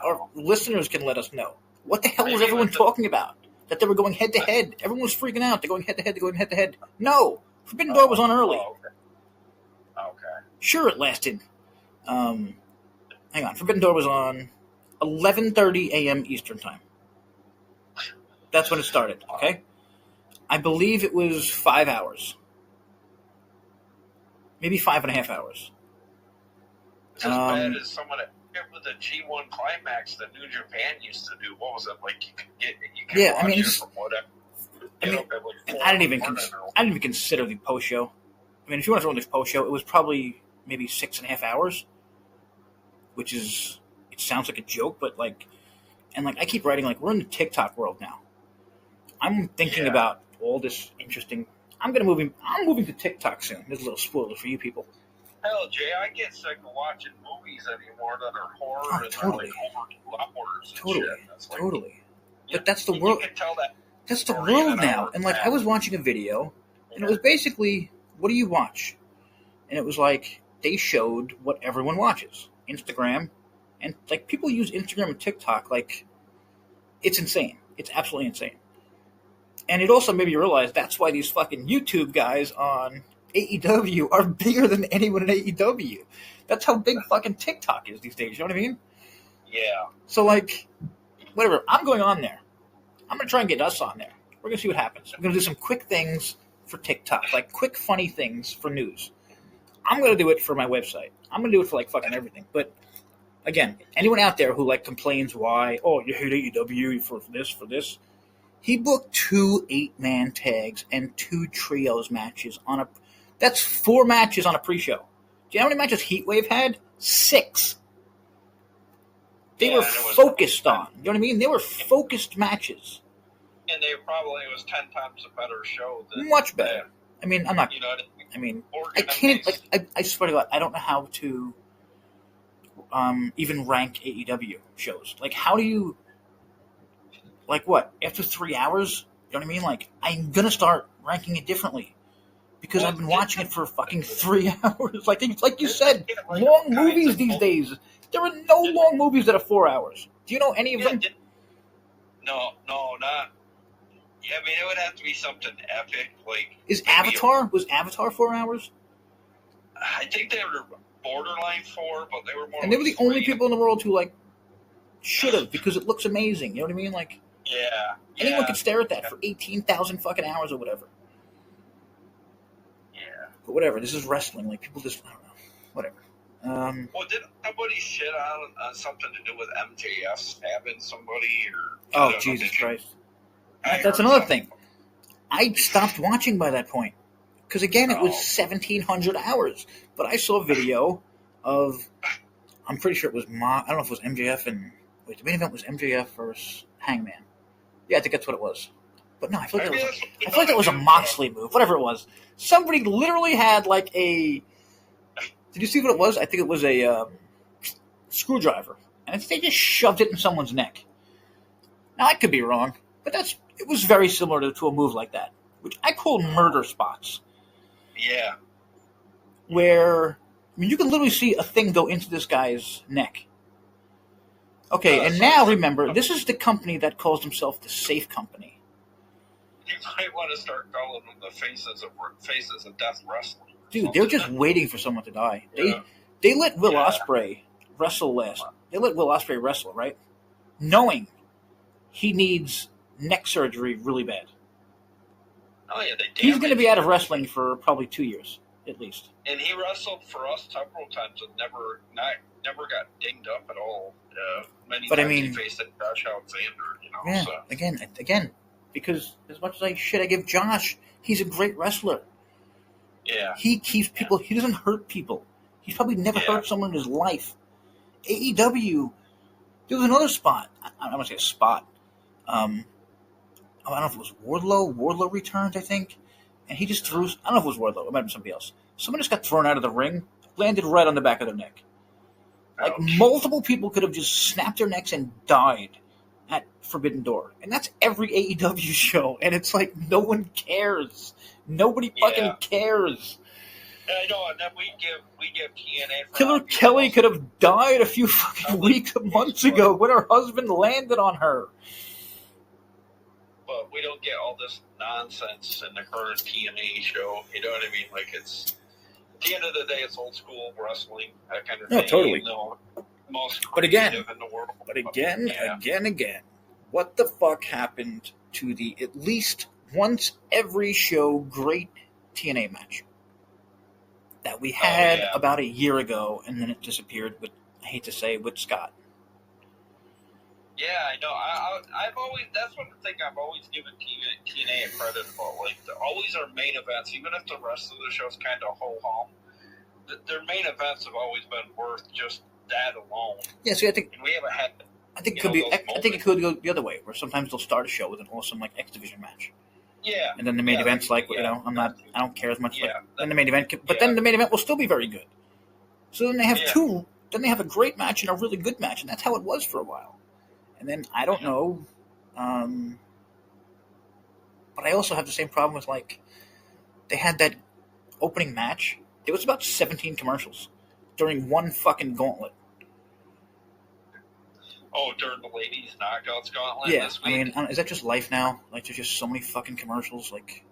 our listeners can let us know. What the hell was everyone talking about? That they were going head-to-head. Everyone was freaking out. They're going head-to-head. No. Forbidden Door was on early. Okay. Sure, it lasted. Hang on. Forbidden Door was on 11:30 a.m. Eastern Time. That's when it started, okay? I believe it was 5 hours. Maybe 5.5 hours. It's as bad as someone with the G1 Climax that New Japan used to do. What was it like? You could watch it from whatever. I didn't even consider the post show. I mean, if you want to throw in this post show, it was probably maybe 6.5 hours, which is, it sounds like a joke, but like, and like I keep writing, like, we're in the TikTok world now. I'm thinking about all this interesting. I'm moving to TikTok soon. There's a little spoiler for you people. Hell, Jay, I get sick of watching movies anymore that are horror and totally. Totally. But that's the world. You can tell that. That's the world now. And like, I was watching a video, and it was basically, what do you watch? And it was like, they showed what everyone watches. Instagram. And like, people use Instagram and TikTok like, it's insane. It's absolutely insane. And it also made me realize that's why these fucking YouTube guys on AEW are bigger than anyone in AEW. That's how big fucking TikTok is these days. You know what I mean? Yeah. So like, whatever. I'm going on there. I'm going to try and get us on there. We're going to see what happens. I'm going to do some quick things for TikTok, like quick funny things for news. I'm going to do it for my website. I'm going to do it for like fucking everything. But again, anyone out there who like complains why, oh, you hate AEW for this, he booked 2 8-man tags and 2 trios matches on a. That's 4 matches on a pre-show. Do you know how many matches Heatwave had? 6. They were focused on. You know what I mean? They were focused matches. And it was 10 times a better show than much better. I mean, I'm not. You know, I can't. Like, I swear to God, I don't know how to even rank AEW shows. Like, how do you? Like, what? After 3 hours? You know what I mean? Like, I'm gonna start ranking it differently because I've been watching it for fucking 3 hours. Like you said, long movies these days. There are no long movies that are 4 hours. Do you know any of them? No, not. Yeah, I mean, it would have to be something epic. Like, Was Avatar 4 hours? I think they were borderline 4, but they were more. And they were the only people in the world who like should have because it looks amazing. You know what I mean? Like, anyone could stare at that for 18,000 fucking hours or whatever. Yeah. But whatever. This is wrestling. Like, people just, I don't know. Whatever. Well, did somebody shit on something to do with MJF stabbing somebody? Oh, Jesus Christ. That's another thing. I stopped watching by that point. Because, again, it was 1,700 hours. But I saw a video of, I'm pretty sure it was, I don't know if it was MJF and, the main event was MJF versus Hangman. Yeah, I think that's what it was. But no, I feel like that was a Moxley move, whatever it was. Somebody literally had like a... Did you see what it was? I think it was a screwdriver. And they just shoved it in someone's neck. Now, I could be wrong, but it was very similar to a move like that, which I call murder spots. Yeah. Where, I mean, you can literally see a thing go into this guy's neck. Okay, and now remember, this is the company that calls themselves the Safe Company. You might want to start calling them the faces of death wrestling. Dude, they're just waiting for someone to die. Yeah. They let Will Ospreay wrestle last. They let Will Ospreay wrestle, right? Knowing he needs neck surgery really bad. Oh yeah, he's going to be out of wrestling for probably 2 years at least. And he wrestled for us several times and never got dinged up at all. Many times he faced Josh Alexander. You know, yeah. So. Again, because as much as I give Josh, he's a great wrestler. Yeah. He keeps people. He doesn't hurt people. He's probably never hurt someone in his life. AEW. There was another spot. I'm going to say a spot. I don't know if it was Wardlow. Wardlow returns, I think. And he just threw... I don't know if it was Wardlow. It might have been somebody else. Someone just got thrown out of the ring, landed right on the back of their neck. Like, multiple people could have just snapped their necks and died at Forbidden Door. And that's every AEW show. And it's like, no one cares. Nobody fucking cares. I know, and then we give TNA... Killer Kelly could have died a few fucking months ago when her husband landed on her. But we don't get all this nonsense in the current TNA show. You know what I mean? Like, it's... At the end of the day, it's old school wrestling, that kind of thing. No, totally. Most but again, in the world. Again, what the fuck happened to the at least once every show great TNA match that we had about a year ago, and then it disappeared with, I hate to say, with Scott. Yeah, I know. I've always, that's one thing I've always given TNA a credit for. Like, always our main events, even if the rest of the show's kind of ho-hum, their main events have always been worth just that alone. Yeah, see, I think we haven't had. I think it could be. I think it could go the other way, where sometimes they'll start a show with an awesome like X Division match. Yeah. And then the main event's like, I don't care as much. Yeah. Then the main event, then the main event will still be very good. So then they have two. Then they have a great match and a really good match, and that's how it was for a while. And then I don't know, but I also have the same problem with like they had that opening match. It was about 17 commercials during one fucking gauntlet. Oh, during the ladies' knockouts gauntlet. Yeah, this week? I mean, is that just life now? Like, there's just so many fucking commercials. Like,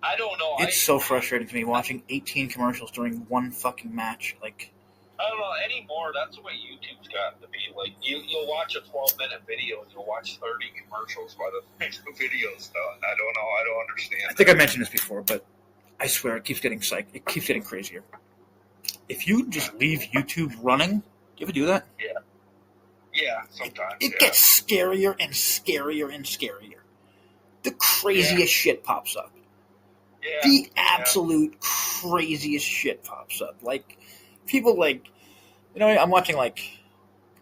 I don't know. It's so frustrating to me watching 18 commercials during one fucking match. Like, I don't know anymore. That's the way YouTube's gotten to be. Like, you'll watch a 12-minute video and you'll watch 30 commercials by the time the video's done. I don't know. I don't understand. I think I mentioned this before, but I swear it keeps getting psyched. It keeps getting crazier. If you just leave YouTube running you ever do that? Yeah. Yeah, sometimes. It gets scarier and scarier and scarier. The craziest shit pops up. Yeah. The absolute craziest shit pops up. Like, people like, I'm watching like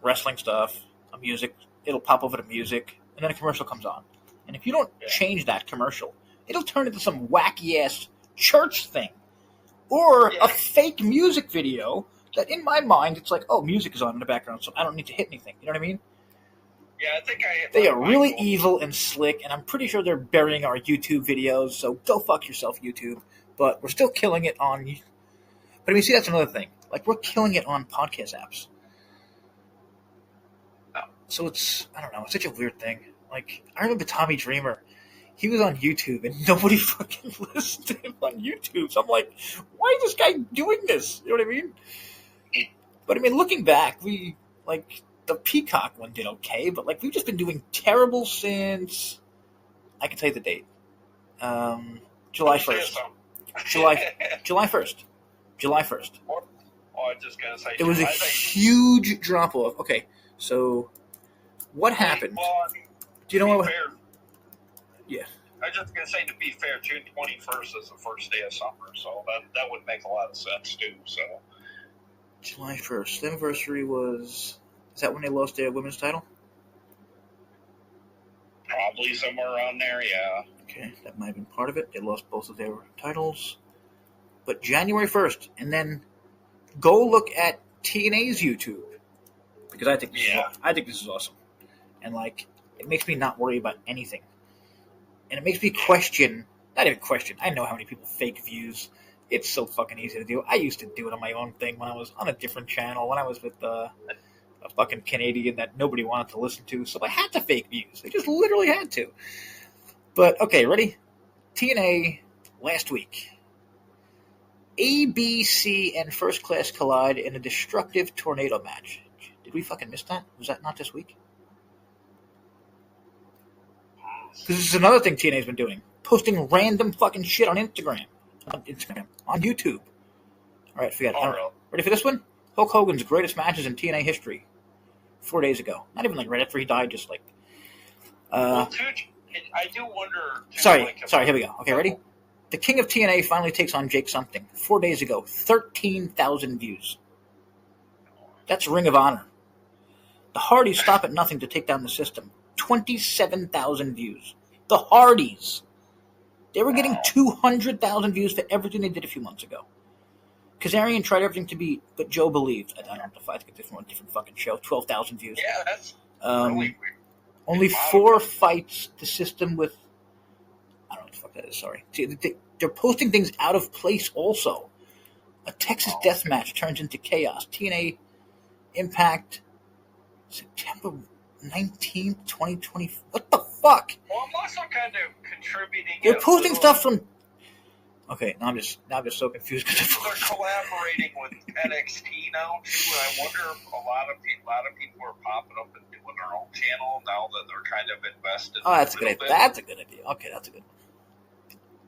wrestling stuff, music. It'll pop over to music, and then a commercial comes on. And if you don't change that commercial, it'll turn into some wacky ass church thing, or a fake music video. That in my mind, it's like, oh, music is on in the background, so I don't need to hit anything. You know what I mean? Yeah, I think they are really evil and slick, and I'm pretty sure they're burying our YouTube videos, so go fuck yourself, YouTube. But we're still killing it on... But I mean, see, that's another thing. Like, we're killing it on podcast apps. So it's, I don't know, it's such a weird thing. Like, I remember Tommy Dreamer. He was on YouTube, and nobody fucking listened to him on YouTube. So I'm like, why is this guy doing this? You know what I mean? But I mean, looking back, we, like... The Peacock one did okay, but like we've just been doing terrible since I can tell you the date. July 1st. July 1st. July 1st. Oh, I was just gonna say it was a huge drop off. Okay, so what happened? Do you know what? Yeah. I was just gonna say, to be fair, June 21st is the first day of summer, so that would make a lot of sense too. So July 1st. The anniversary was. Is that when they lost their women's title? Probably somewhere around there, yeah. Okay, that might have been part of it. They lost both of their titles. But January 1st, and then go look at TNA's YouTube. Because I think this is awesome. And, like, it makes me not worry about anything. And it makes me question, not even question, I know how many people fake views. It's so fucking easy to do. I used to do it on my own thing when I was on a different channel, when I was with a fucking Canadian that nobody wanted to listen to, so I had to fake views. I just literally had to. But, okay, ready? TNA last week. ABC and First Class collide in a destructive tornado match. Did we fucking miss that? Was that not this week? Because this is another thing TNA's been doing. Posting random fucking shit on Instagram. On YouTube. Alright, forget it. Ready for this one? Hulk Hogan's greatest matches in TNA history. 4 days ago. Not even like right after he died, just like... I do wonder... Sorry, here we go. Okay, ready? The King of TNA finally takes on Jake something. 4 days ago. 13,000 views. That's Ring of Honor. The Hardys stop at nothing to take down the system. 27,000 views. The Hardys. They were getting 200,000 views for everything they did a few months ago. Kazarian tried everything to beat, but Joe believed. I don't know if I think it's from a different fucking show. 12,000 views. Yeah, that's really weird. Only 4 fights the system with... I don't know what the fuck that is, sorry. See, they're posting things out of place also. A Texas death match turns into chaos. TNA Impact September 19th, 2020. What the fuck? Well, I'm also kind of contributing... They're posting stuff from... Okay, now I'm just so confused because they're collaborating with NXT now too, and I wonder if a lot of people are popping up and doing their own channel now that they're kind of invested. Oh, that's a good idea. That's a good idea. Okay, that's a good one.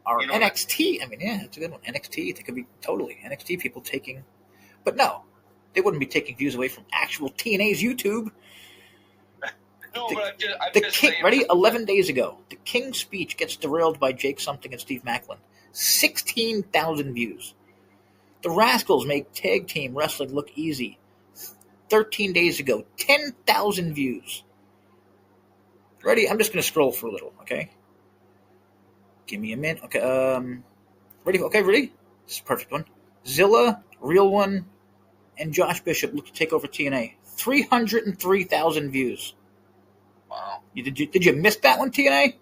Or NXT. I mean, yeah, that's a good one. NXT. It could be totally NXT people taking, but no, they wouldn't be taking views away from actual TNA's YouTube. No, but I'm the just King, saying. Ready? 11 days ago, the King's speech gets derailed by Jake Something and Steve Macklin. 16,000 views. The Rascals make tag team wrestling look easy. 13 days ago, 10,000 views. Ready? I'm just going to scroll for a little, okay? Give me a minute. Okay, ready? Okay, ready? This is a perfect one. Zilla, Real One, and Josh Bishop look to take over TNA. 303,000 views. Wow. Did you miss that one, TNA?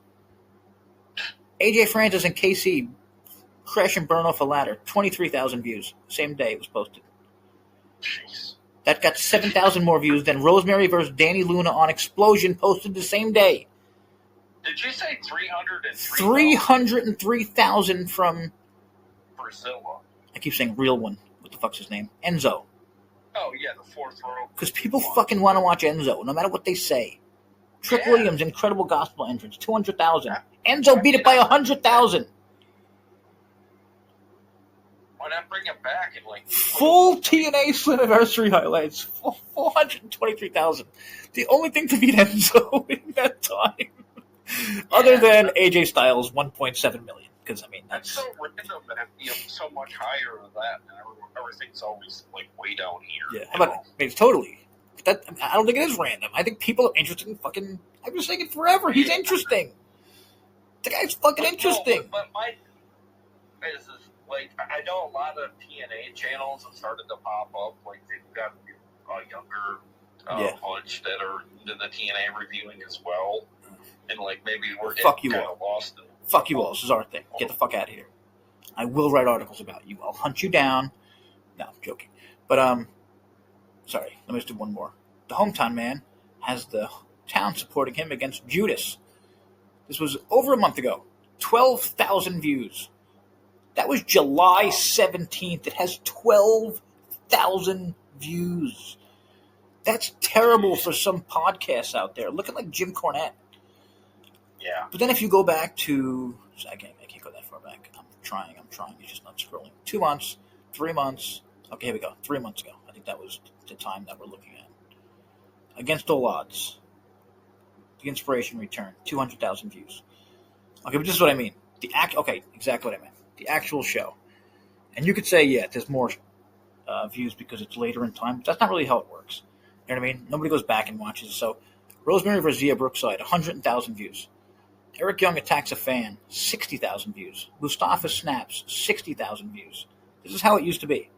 AJ Francis and KC crash and burn off a ladder. 23,000 views. Same day it was posted. Jeez. That got 7,000 more views than Rosemary versus Danny Luna on Explosion posted the same day. Did you say 303,000? 303,000 from... Brazilla. I keep saying Real One. What the fuck's his name? Enzo. Oh, yeah, the fourth row. Because people fucking want to watch Enzo, no matter what they say. Trick Williams, incredible gospel entrance. 200,000. Enzo beat it by 100,000. When not bring him back and like full TNA Slammiversary highlights, 423,000. The only thing to beat Enzo in that time, other than AJ Styles, 1.7 million. Because I mean, that's so random that it's so much higher than that, and everything's always like way down here. Yeah, but it's totally. That I don't think it is random. I think people are interested in fucking. I've been saying it forever. He's interesting. The guy's fucking interesting. No, but my is like I know a lot of TNA channels have started to pop up. Like they've got a younger bunch that are into the TNA reviewing as well, and like maybe we're kind of lost. Fuck you all. This is our thing. Get the fuck out of here. I will write articles about you. I'll hunt you down. No, I'm joking. But sorry. Let me just do one more. The hometown man has the town supporting him against Judas. This was over a month ago. 12,000 views. That was July 17th. It has 12,000 views. That's terrible for some podcasts out there. Looking like Jim Cornette. Yeah. But then if you go back to... I can't go that far back. I'm trying. It's just not scrolling. 2 months, 3 months. Okay, here we go. 3 months ago. I think that was the time that we're looking at. Against all odds. The Inspiration Return. 200,000 views. Okay, but this is what I mean. Okay, exactly what I meant. The actual show. And you could say, yeah, there's more views because it's later in time. But that's not really how it works. You know what I mean? Nobody goes back and watches. So, Rosemary vs. Zia Brookside, 100,000 views. Eric Young Attacks a Fan, 60,000 views. Mustafa Snaps, 60,000 views. This is how it used to be.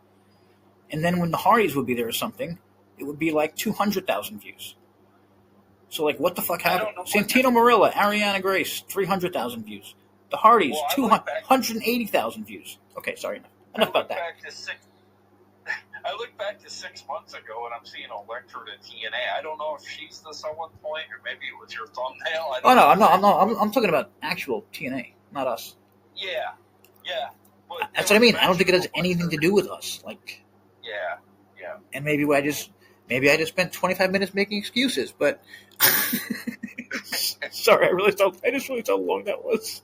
And then when the Hardys would be there or something, it would be like 200,000 views. So, like, what the fuck happened? Santino Marella, Ariana Grace, 300,000 views. The Hardys, 280,000 views. Okay, sorry. Enough about that. I look back to 6 months ago and I'm seeing Electra to TNA. I don't know if she's the someone point or maybe it was your thumbnail. I'm talking about actual TNA, not us. Yeah. That's what I mean. I don't think it has anything to do with us. Like. Yeah. And maybe I just spent 25 minutes making excuses, but sorry, I just realized how long that was.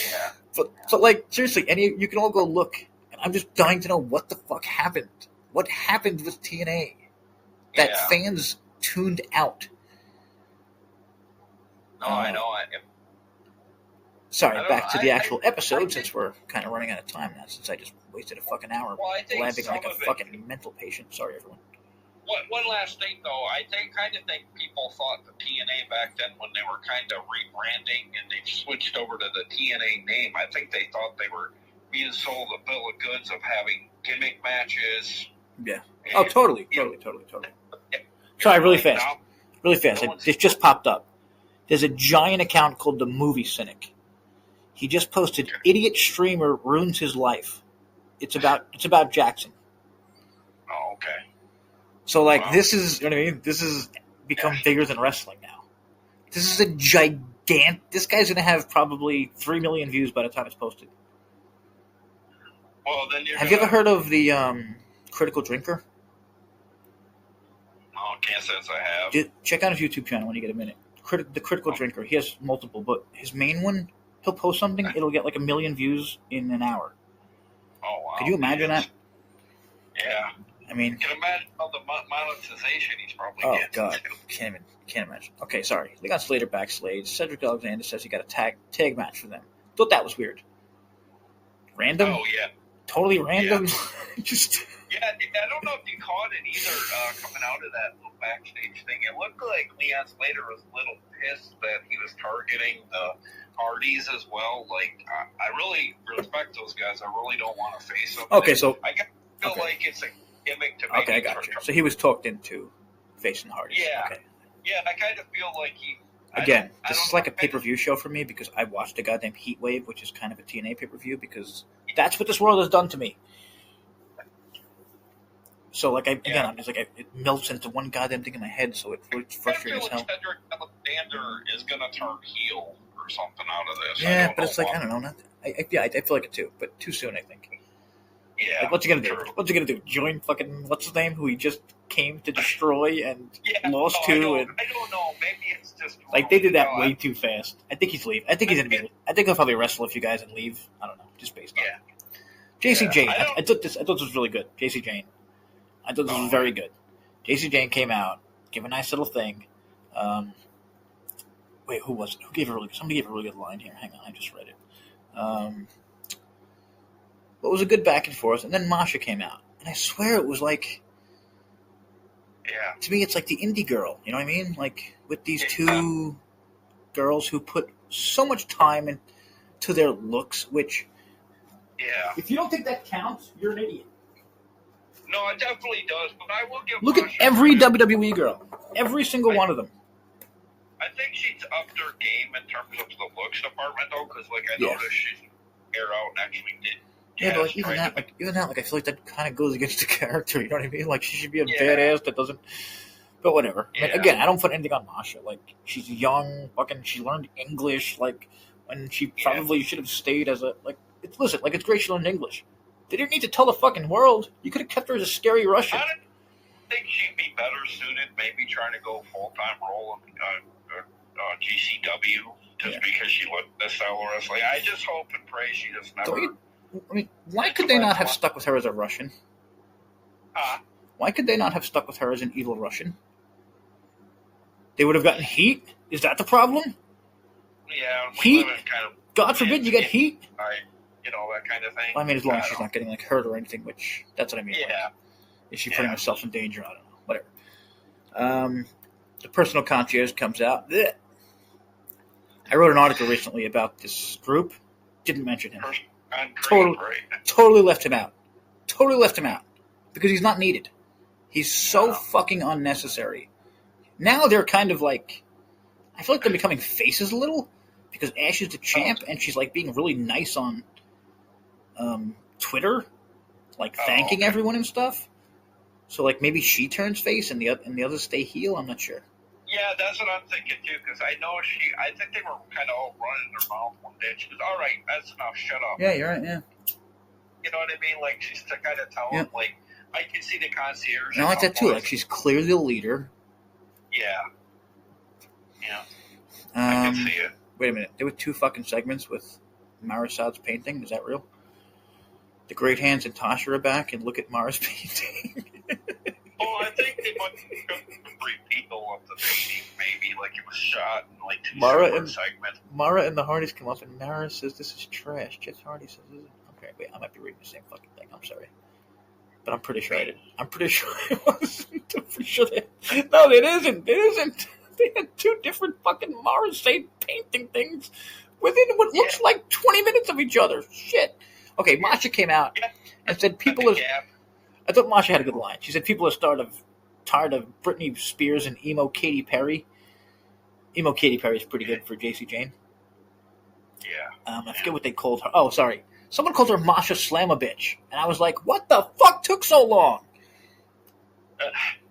Yeah. But like seriously, you can all go look. And I'm just dying to know what the fuck happened. What happened with TNA that fans tuned out? No, I know. Sorry, back to the actual episode since we're kind of running out of time now. Since I just wasted a fucking hour blabbing like a fucking mental patient. Sorry, everyone. One last thing, though. I kind of think people thought the TNA back then when they were kind of rebranding and they switched over to the TNA name, I think they thought they were being sold a bill of goods of having gimmick matches. Yeah. Oh, totally. Sorry, really fast. It just popped up. There's a giant account called the Movie Cynic. He just posted, "Idiot streamer ruins his life." It's about Jackson. Oh, okay. So, like, this is, you know what I mean? This has become bigger than wrestling now. This is a gigantic... This guy's going to have probably 3 million views by the time it's posted. Well, then have you ever heard of the Critical Drinker? No, can't say I have. Check out his YouTube channel when you get a minute. The Critical Drinker. He has multiple, but his main one, he'll post something, it'll get like 1 million views in an hour. Oh, wow. Could you imagine that? Yeah. I mean, you can imagine all the monetization he's probably getting. Oh, God. Can't imagine. Okay, sorry. They got Slater backstage. Cedric Alexander says he got a tag match for them. Thought that was weird. Random? Oh, yeah. Totally random? Yeah. Yeah, I don't know if you caught it either coming out of that little backstage thing. It looked like Leon Slater was a little pissed that he was targeting the Hardys as well. Like, I really respect those guys. I really don't want to face them. Okay, so... I feel like it's a gimmick to make. Okay, I got you. So he was talked into facing the Hardys. Yeah. Okay. Yeah, I kind of feel like he... Again, this is like a pay-per-view show for me because I watched the goddamn Heatwave, which is kind of a TNA pay-per-view, because that's what this world has done to me. So, like, I'm just like, it melts into one goddamn thing in my head, so it's frustrating as hell. Cedric Alexander is going to turn heel or something out of this. Yeah, but it's like, I don't know. I feel like it too, but too soon, I think. Yeah. Like, what's he going to do? What's he going to do? Join fucking, what's his name, who he just came to destroy and lost to? I don't know. Maybe it's just... Like, they did that way too fast. I think he's leaving. I think he'll probably wrestle a few guys and leave. I don't know. Just based on it. JC Jane. I thought this was really good. JC Jane. I thought this was very good. JC Jane came out, gave a nice little thing. Wait, who was it? Somebody gave a really good line here. Hang on, I just read it. But it was a good back and forth, and then Masha came out, and I swear it was like, to me, it's like the indie girl. You know what I mean? Like with these two girls who put so much time into their looks, which, if you don't think that counts, you're an idiot. No, it definitely does, but I will give. Look at every WWE girl, every single one of them. I think she's upped her game in terms of the looks department, though, because I noticed she's hair out and actually did. Yeah, but even that, I feel like that kind of goes against the character. You know what I mean? Like she should be a badass that doesn't. But whatever. Yeah. I mean, again, I don't put anything on Masha. Like she's young, she learned English. Like when she probably should have stayed as a It's great she learned English. They didn't need to tell the fucking world. You could have kept her as a scary Russian. I think she'd be better suited, maybe trying to go full-time role in GCW just because she looked this style of wrestling. I just hope and pray she just never. Why could they not have stuck with her as a Russian? Why could they not have stuck with her as an evil Russian? They would have gotten heat? Is that the problem? Yeah. Heat? God forbid you get heat? That kind of thing. Well, I mean, as long as she's not getting hurt or anything, which that's what I mean. Yeah. Is she putting herself in danger? I don't know. Whatever. The personal concierge comes out. Blech. I wrote an article recently about this group. Didn't mention him. Totally left him out. Totally left him out. Because he's not needed. He's so fucking unnecessary. Now they're kind of like... I feel like they're becoming faces a little. Because Ash is the champ, and she's being really nice on Twitter. Thanking everyone and stuff. So maybe she turns face and the others stay heel? I'm not sure. Yeah, that's what I'm thinking too, because I think they were kind of all running their mouth one day. She goes, all right, that's enough, shut up. Yeah, you're right, yeah. You know what I mean? She's to kind of tell them, I can see the concierge. And I like that too, she's clearly the leader. Yeah. I can see it. Wait a minute, there were 2 fucking segments with Marisad's painting, is that real? The Great Hands and Tasha are back, and look at Mara's painting. Well, I think they might repeat the of the painting, maybe it was shot in 2 separate segments. Mara and the Hardys come up, and Mara says this is trash. Jeff Hardy says this is... Okay, wait, I might be reading the same fucking thing. I'm sorry, but I'm pretty sure I did. I'm pretty sure it wasn't. I'm pretty sure that... No, it isn't. It isn't. They had 2 different fucking Morrissey painting things within what looks like 20 minutes of each other. Shit. Okay, Masha came out and said people are... I thought Masha had a good line. She said people are tired of Britney Spears and emo Katy Perry. Emo Katy Perry is pretty good for JC Jane. Yeah. I forget what they called her. Oh, sorry. Someone called her Masha Slamabitch. And I was like, what the fuck took so long?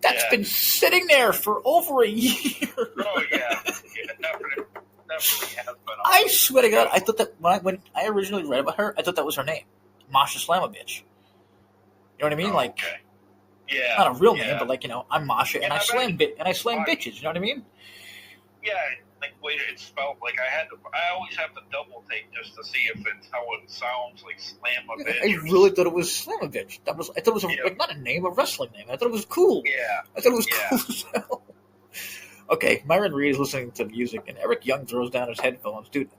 That's been sitting there for over a year. Oh, yeah. Definitely has been. I swear to God, I thought that when I originally read about her, I thought that was her name. Masha Slamabitch. You know what I mean? Okay. Yeah. Not a real name, but I'm Masha and I slam bitches. You know what I mean? Yeah. It's spelled I always have to double take just to see if it's how it sounds, Slamabitch. I really thought it was Slamabitch. I thought it was not a name, a wrestling name. I thought it was cool. Yeah. I thought it was cool as hell. Okay, Myron Reed is listening to music, and Eric Young throws down his headphones. Dude,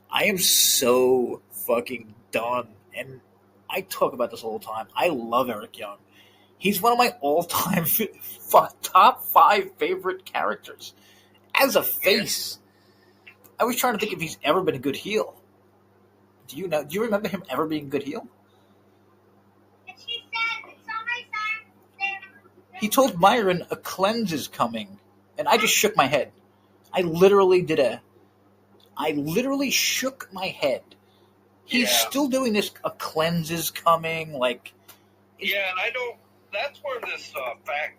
I am so fucking done. And I talk about this all the time. I love Eric Young. He's one of my all-time top 5 favorite characters. As a face. I was trying to think if he's ever been a good heel. Do you remember him ever being a good heel? He told Myron a cleanse is coming, and I just shook my head. I literally shook my head. He's still doing this, a cleanse is coming, Yeah, and I don't... That's where this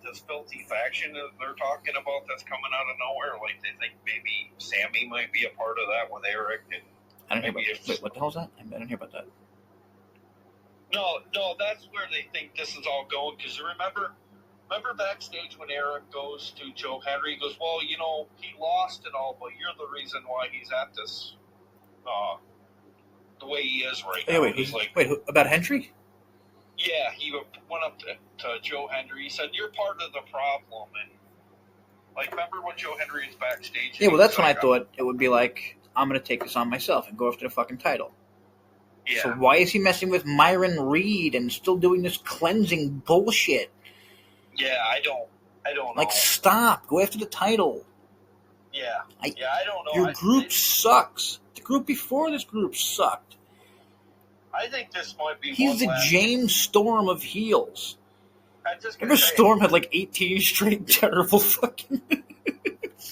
this filthy faction that they're talking about that's coming out of nowhere. They think maybe Sammy might be a part of that with Eric. And I don't hear about that. Wait, what the hell is that? I don't hear about that. No, that's where they think this is all going. Because remember backstage when Eric goes to Joe Henry, he goes, well, he lost it all, but you're the reason why he's at this the way he is right Hey, now. Wait, about Hendry? Yeah, he went up to Joe Hendry. He said, "You're part of the problem." And like, remember when Joe Hendry was backstage? Yeah, well, that's when I thought it would be like, I'm going to take this on myself and go after the fucking title. Yeah. So why is he messing with Myron Reed and still doing this cleansing bullshit? Yeah, I don't know. Like, stop. Go after the title. Yeah. I don't know. Your group sucks. The group before this group sucked. I think this might be. He's the James Storm of heels. Remember Storm had like 18 straight terrible fucking.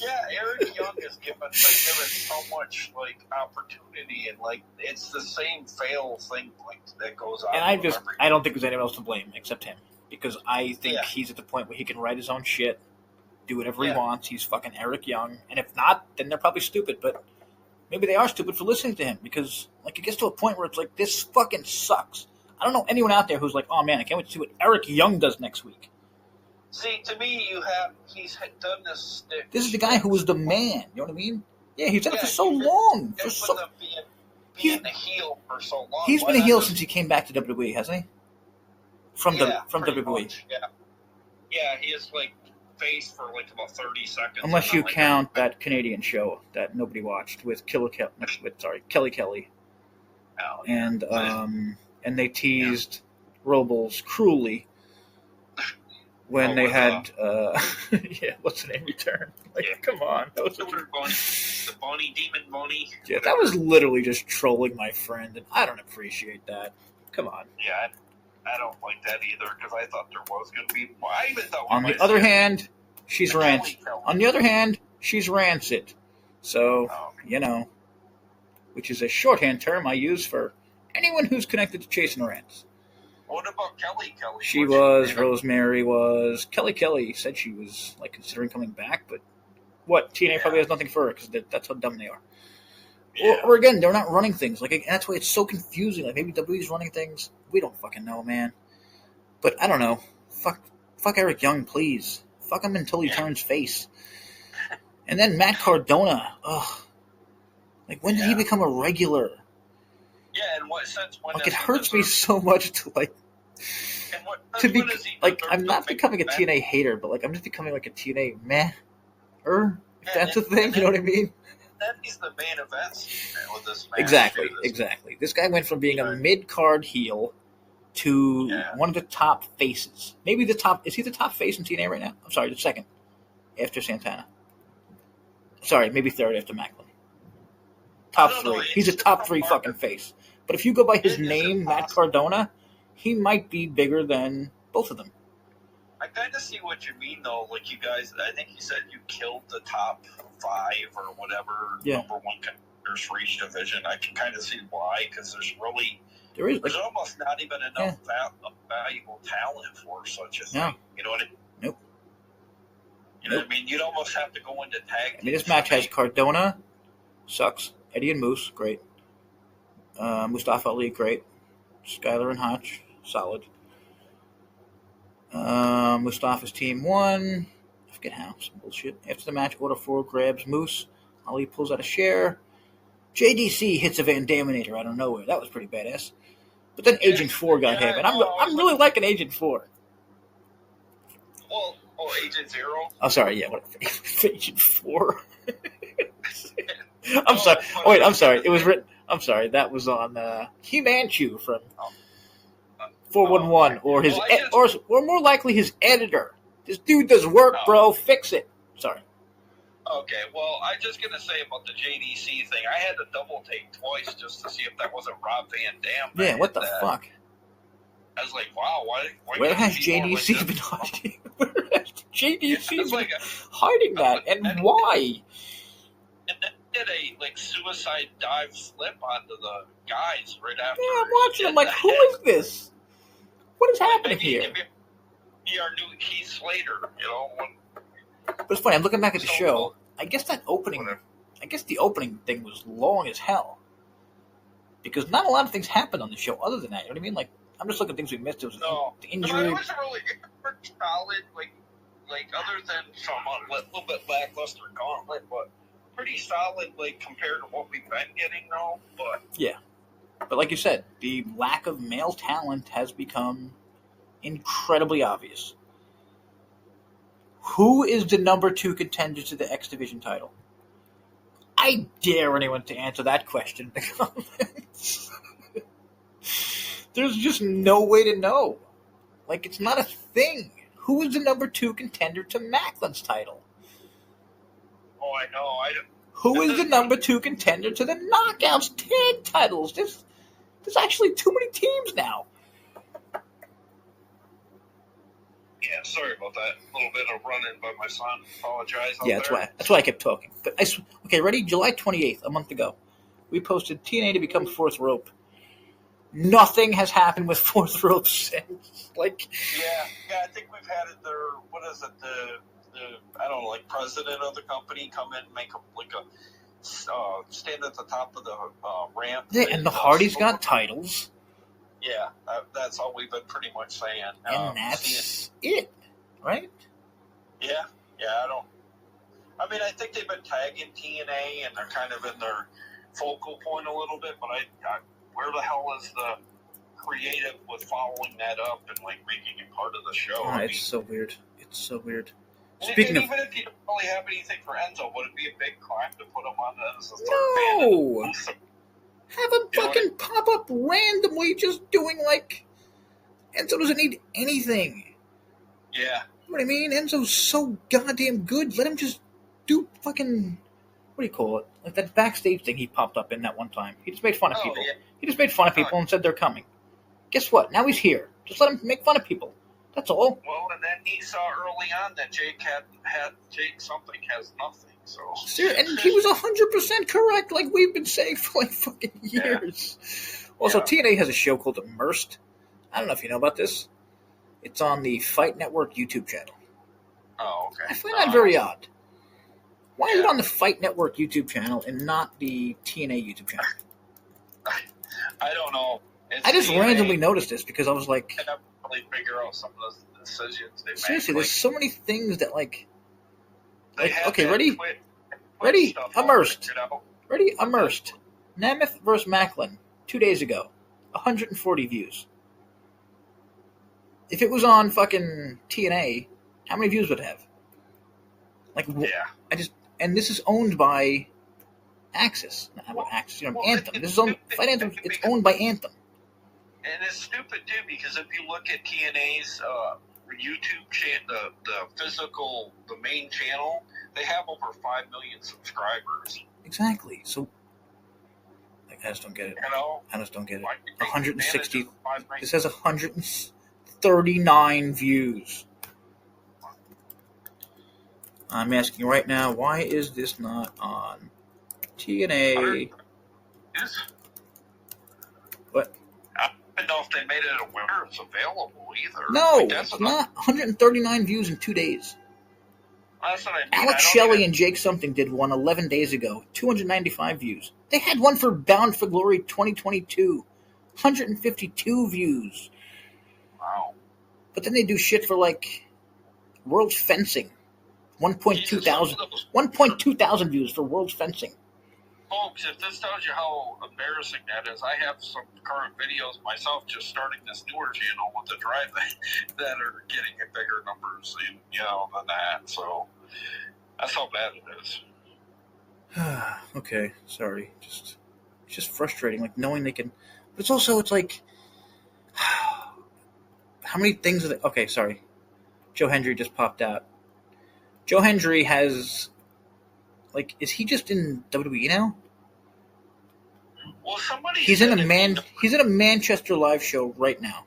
Yeah, Eric Young is given so much like opportunity, and like it's the same fail thing like that goes on. And I don't think there's anyone else to blame except him, because I think he's at the point where he can write his own shit, do whatever he wants. He's fucking Eric Young, and if not, then they're probably stupid. But maybe they are stupid for listening to him, because like it gets to a point where it's like, this fucking sucks. I don't know anyone out there who's like, oh man, I can't wait to see what Eric Young does next week. See, to me, he's done this. This is the guy who was the man. You know what I mean? Yeah, he's done it for so long. Being a heel for so long. He's been a heel since he came back to WWE, hasn't he? From WWE. Much, yeah, he is like face for like about 30 seconds. Unless you count that Canadian show that nobody watched with Kelly Kelly. Oh, And they teased Robles cruelly when they had what's the name return? Like, come on. That was the Bonnie Demon Bonnie. Yeah, that was literally just trolling my friend, and I don't appreciate that. Come on. Yeah, I don't like that either, because I thought there was going to be. I even thought. On the other hand, she's rancid. On the other hand, she's rancid. So, which is a shorthand term I use for anyone who's connected to chasing rants. What about Kelly? She was. Rosemary was. Kelly said she was like considering coming back, but what? TNA probably has nothing for her, because that's how dumb they are. Yeah. Or again, they're not running things. Like, that's why it's so confusing. Like, maybe WWE's running things. We don't fucking know, man. But I don't know. Fuck Eric Young, please. Fuck him until he turns face. And then Matt Cardona. Ugh. Like, when did he become a regular? Yeah, in what sense? Like, it hurts me so much to, like... I'm not becoming a TNA hater, but, like, I'm just becoming, like, a TNA meh-er, if that's a thing, you know what I mean? Then he's the main event with this match. Exactly. This guy went from being a mid-card heel to one of the top faces. Maybe the top... Is he the top face in TNA right now? I'm sorry, the second. After Santana. Sorry, maybe third after Macklin. Top three. He's a top three fucking face. But if you go by his name, Matt Cardona, he might be bigger than both of them. I kind of see what you mean, though. Like, you guys, I think you said you killed the top 5 or whatever number 1 contenders for each division. I can kind of see why, because there's almost not even enough valuable talent for such a thing. No. You know what I mean? Nope. You know what I mean? You'd almost have to go into tag. I mean, this match has Cardona, sucks. Eddie and Moose, great. Mustafa Ali, great. Skyler and Hotch, solid. Mustafa's team won. I forget how. Some bullshit. After the match, Order 4 grabs Moose. Ali pulls out a share. JDC hits a Van Daminator out of nowhere. That was pretty badass. But then Agent 4 got him, and I'm really liking Agent 4. Agent 0? Oh, sorry, yeah. What, Agent 4? I'm sorry. Oh, wait, I'm sorry. It was written... I'm sorry, that was on He-Manchu from 411, or his, or more likely his editor. This dude does work, bro. Fix it. Sorry. Okay, well, I'm just gonna say about the JDC thing. I had to double take twice just to see if that wasn't Rob Van Dam. Yeah, what the fuck? I was like, wow, why where has JDC been hiding? Where has JDC been hiding that, and why? And then did a suicide dive flip onto the guys right after. Yeah, I'm watching. I'm like, who is this? What is happening here? He our new Keith Slater, you know. But it's funny. I'm looking back at the show. I guess that opening. I guess the opening thing was long as hell, because not a lot of things happened on the show other than that. You know what I mean? Like, I'm just looking at things we missed. It was the injury. It was really solid. Like other than some a little bit lackluster gauntlet, but pretty solid, like compared to what we've been getting, though. But yeah, But like you said, the lack of male talent has become incredibly obvious. Who is the number 2 contender to the X Division title? I dare anyone to answer that question in the comments. There's just no way to know. Like, it's not a thing. Who is the number 2 contender to Macklin's title? Oh, I know. Who is the number 2 contender to the Knockouts tag titles? There's actually too many teams now. Yeah, sorry about that. A little bit of running by my son. Apologize. Yeah, that's why I kept talking. But okay, ready? July 28th, a month ago, we posted TNA to become Fourth Rope. Nothing has happened with Fourth Rope since. Yeah, I think we've had it there. What is it? The I don't know, like president of the company come in and make a stand at the top of the ramp. Yeah, and the Hardys got titles. Yeah, that's all we've been pretty much saying. And that's it, right? Yeah, I mean, I think they've been tagging TNA, and they're kind of in their focal point a little bit, but I where the hell is the creative with following that up and, like, making it part of the show? Oh, it's so weird. It's so weird. Speaking of, even if you don't really have anything for Enzo, would it be a big crime to put him on as a third band? No! Have him fucking pop up randomly just doing, like... Enzo doesn't need anything. Yeah. You know what I mean? Enzo's so goddamn good. Let him just do fucking... What do you call it? Like that backstage thing he popped up in that one time. He just made fun of people. Yeah. He just made fun of people and said they're coming. Guess what? Now he's here. Just let him make fun of people. That's all. Well, and then he saw early on that Jake something has nothing. So. And he was 100% correct, like we've been saying for like fucking years. Yeah. Also, TNA has a show called Immersed. I don't know if you know about this. It's on the Fight Network YouTube channel. Oh, okay. I find that very odd. Why is it on the Fight Network YouTube channel and not the TNA YouTube channel? I don't know. I just randomly noticed this because I was like... I can't really figure out some of the decisions they make. Seriously, there's so many things that, like okay, ready? Ready? Immersed. Ready? Immersed. Nemeth vs. Macklin, 2 days ago. 140 views. If it was on fucking TNA, how many views would it have? Like, and this is owned by Axis. Axis, Anthem. This is owned, Fight Anthem. It's owned by Anthem. And it's stupid too, because if you look at TNA's YouTube channel, the main channel, they have over 5 million subscribers. Exactly. So, like, I just don't get it. I just don't get it. 160. This has 139 views. I'm asking right now, why is this not on TNA? What? I don't know if they made it aware it's available either. No, it's not. 139 views in 2 days. That's what I mean. Alex Shelley and Jake Something did one 11 days ago. 295 views. They had one for Bound for Glory 2022. 152 views. Wow. But then they do shit for, like, World Fencing. 1.2 thousand views for World Fencing. Folks, if this tells you how embarrassing that is, I have some current videos myself just starting this newer channel with the drive that are getting bigger numbers than that. So that's how bad it is. Okay, sorry. It's just frustrating, like knowing they can. But it's like, how many things are they? Okay, sorry. Joe Hendry just popped out. Joe Hendry has, like, is he just in WWE now? Well, he's in a Manchester live show right now.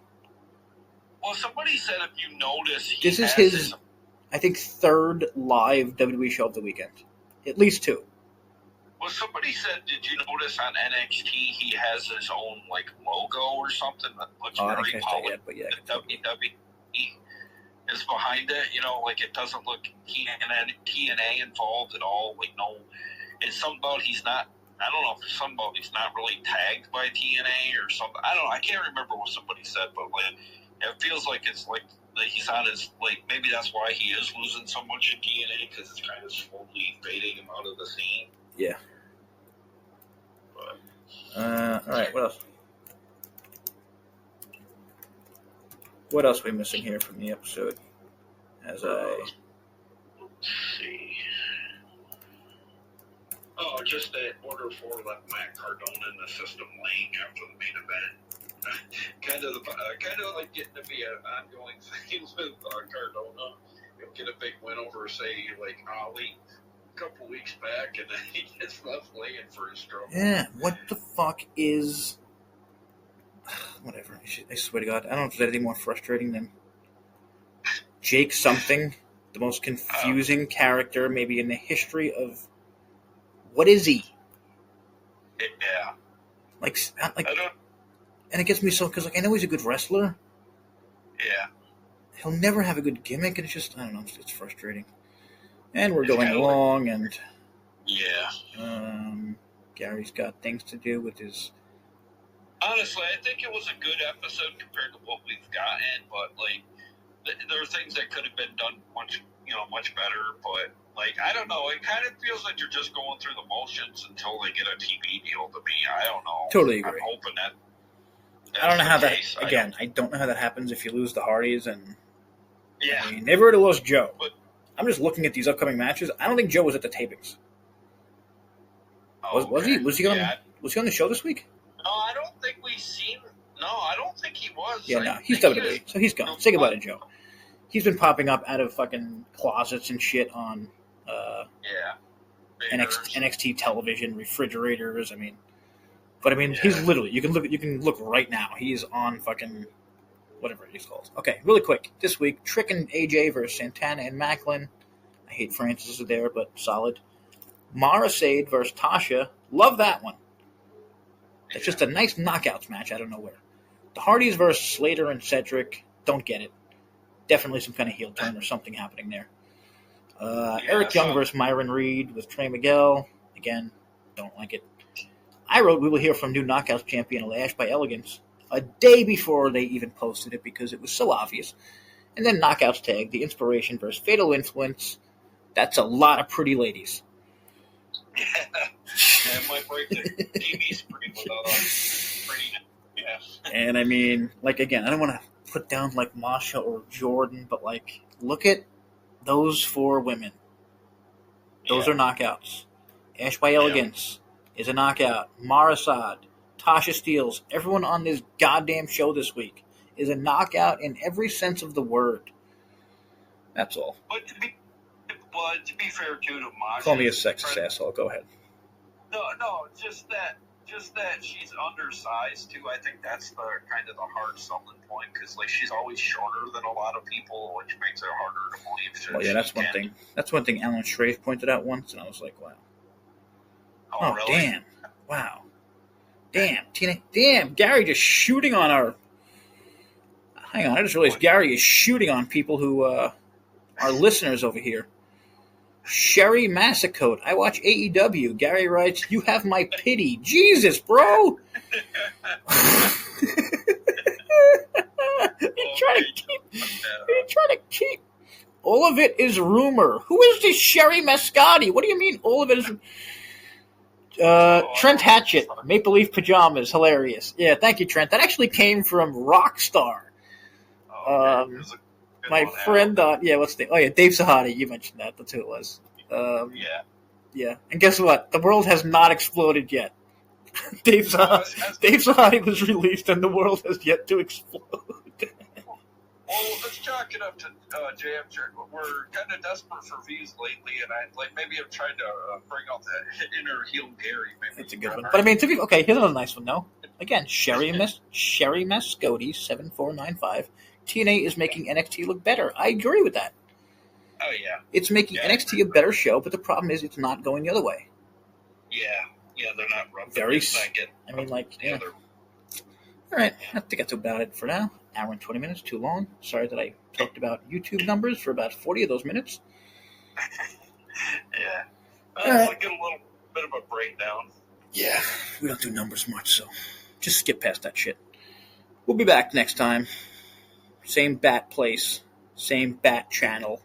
Well, somebody said if you notice, this is his, I think, third live WWE show of the weekend, at least 2. Well, somebody said, did you notice on NXT he has his own, like, logo or something that looks very polished? But yeah, WWE is behind it, like it doesn't look TNA involved at all. Like, no, it's something about he's not. I don't know if it's something about he's not really tagged by TNA or something. I don't know. I can't remember what somebody said, but like, it feels like it's like he's on his, like, maybe that's why he is losing so much in TNA, because it's kind of slowly fading him out of the scene. Yeah. But, all right. What else? What else are we missing here from the episode? Let's see. Oh, just that Order 4 left Matt Cardona in the system laying after the main event. kind of like getting to be an ongoing thing with Cardona. He'll get a big win over, say, like Ali a couple weeks back, and then he gets left laying for his stroke. Yeah, what the fuck is... Whatever. I swear to God, I don't know if there's anything more frustrating than Jake something, the most confusing character maybe in the history of... What is he? Yeah. Like, and it gets me so, because I know he's a good wrestler. Yeah. He'll never have a good gimmick, and it's just, I don't know, it's frustrating. And we're going along, and... Yeah. Gary's got things to do with his... Honestly, I think it was a good episode compared to what we've gotten, but, like, there are things that could have been done much better, but... Like, I don't know. It kind of feels like you're just going through the motions until they get a TV deal to me. I don't know. Totally agree. I'm hoping that. I don't know how that. Again, I don't know how that happens if you lose the Hardys, and yeah, I mean, they've already lost Joe. But, I'm just looking at these upcoming matches. I don't think Joe was at the tapings. Was he? Was he on? Yeah. Was he on the show this week? No, I don't think we've seen. No, I don't think he was. Yeah, no, he's WWE, so he's gone. Say goodbye to Joe. He's been popping up out of fucking closets and shit on. NXT television, refrigerators. He's literally. You can look right now. He's on fucking whatever he's called. Okay, really quick. This week, Trick and AJ versus Santana and Macklin. I hate Francis is there, but solid. Mara Sade versus Tasha. Love that one. It's just a nice knockouts match out of nowhere. The Hardys versus Slater and Cedric. Don't get it. Definitely some kind of heel turn or something happening there. Eric Young versus Myron Reed with Trey Miguel. Again, don't like it. I wrote we will hear from new Knockouts champion Lash by Elegance a day before they even posted it because it was so obvious. And then Knockouts tag, The Inspiration versus Fatal Influence. That's a lot of pretty ladies. Yeah, it might break the TV screen without pretty. Yeah. And I mean, like, again, I don't want to put down like Masha or Jordan, but like, look at those 4 women. Those are knockouts. Ash by Elegance is a knockout. Marasad, Tasha Steeles, everyone on this goddamn show this week is a knockout in every sense of the word. That's all. But to be fair too to Masha, call me a sexist asshole. Go ahead. No, just that she's undersized too. I think that's the kind of the hard selling point because like she's always shorter than a lot of people, which makes it harder to believe. Well, yeah, that's one thing. That's one thing Alan Strafe pointed out once, and I was like, wow. Oh really? Damn! Wow. Damn, TNA. Damn, Gary just shooting on our. Hang on, I just realized Gary is shooting on people who are listeners over here. Sherry Massacote. I watch AEW. Gary writes, "You have my pity." Jesus, bro. You're trying to keep. All of it is rumor. Who is this Sherry Mascotti? What do you mean? All of it is. Trent Hatchett, Maple Leaf Pajamas, hilarious. Yeah, thank you, Trent. That actually came from Rockstar. My friend, what's the name? Oh, yeah, Dave Sahadi. You mentioned that. That's who it was. Yeah. And guess what? The world has not exploded yet. Dave Sahadi was released, and the world has yet to explode. Well, let's chalk it up to JM. We're kind of desperate for views lately, and maybe I'm trying to bring out that inner heel Gary. Maybe that's a good one. But I mean, here's another nice one, though. Again, Sherry Mascotti 7495. TNA is making NXT look better. I agree with that. Oh yeah, it's making NXT a better show, but the problem is it's not going the other way. Yeah, they're not rubbing very second. I mean, like, yeah. All right, I think that's about it for now. Hour and 20 minutes, too long. Sorry that I talked about YouTube numbers for about 40 of those minutes. Yeah. I'll get a little bit of a breakdown. Yeah, we don't do numbers much, so just skip past that shit. We'll be back next time. Same bat place, same bat channel.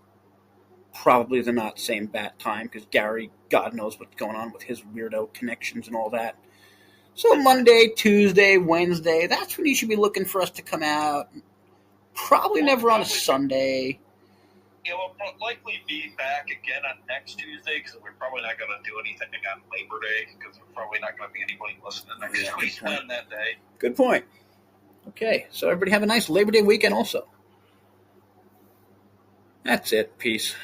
Probably the not same bat time, because Gary, God knows what's going on with his weirdo connections and all that. So Monday, Tuesday, Wednesday, that's when you should be looking for us to come out. Probably never on a Sunday. Yeah, we'll likely be back again on next Tuesday because we're probably not going to do anything on Labor Day because there's probably not going to be anybody listening next week on that day. Good point. Okay, so everybody have a nice Labor Day weekend also. That's it. Peace.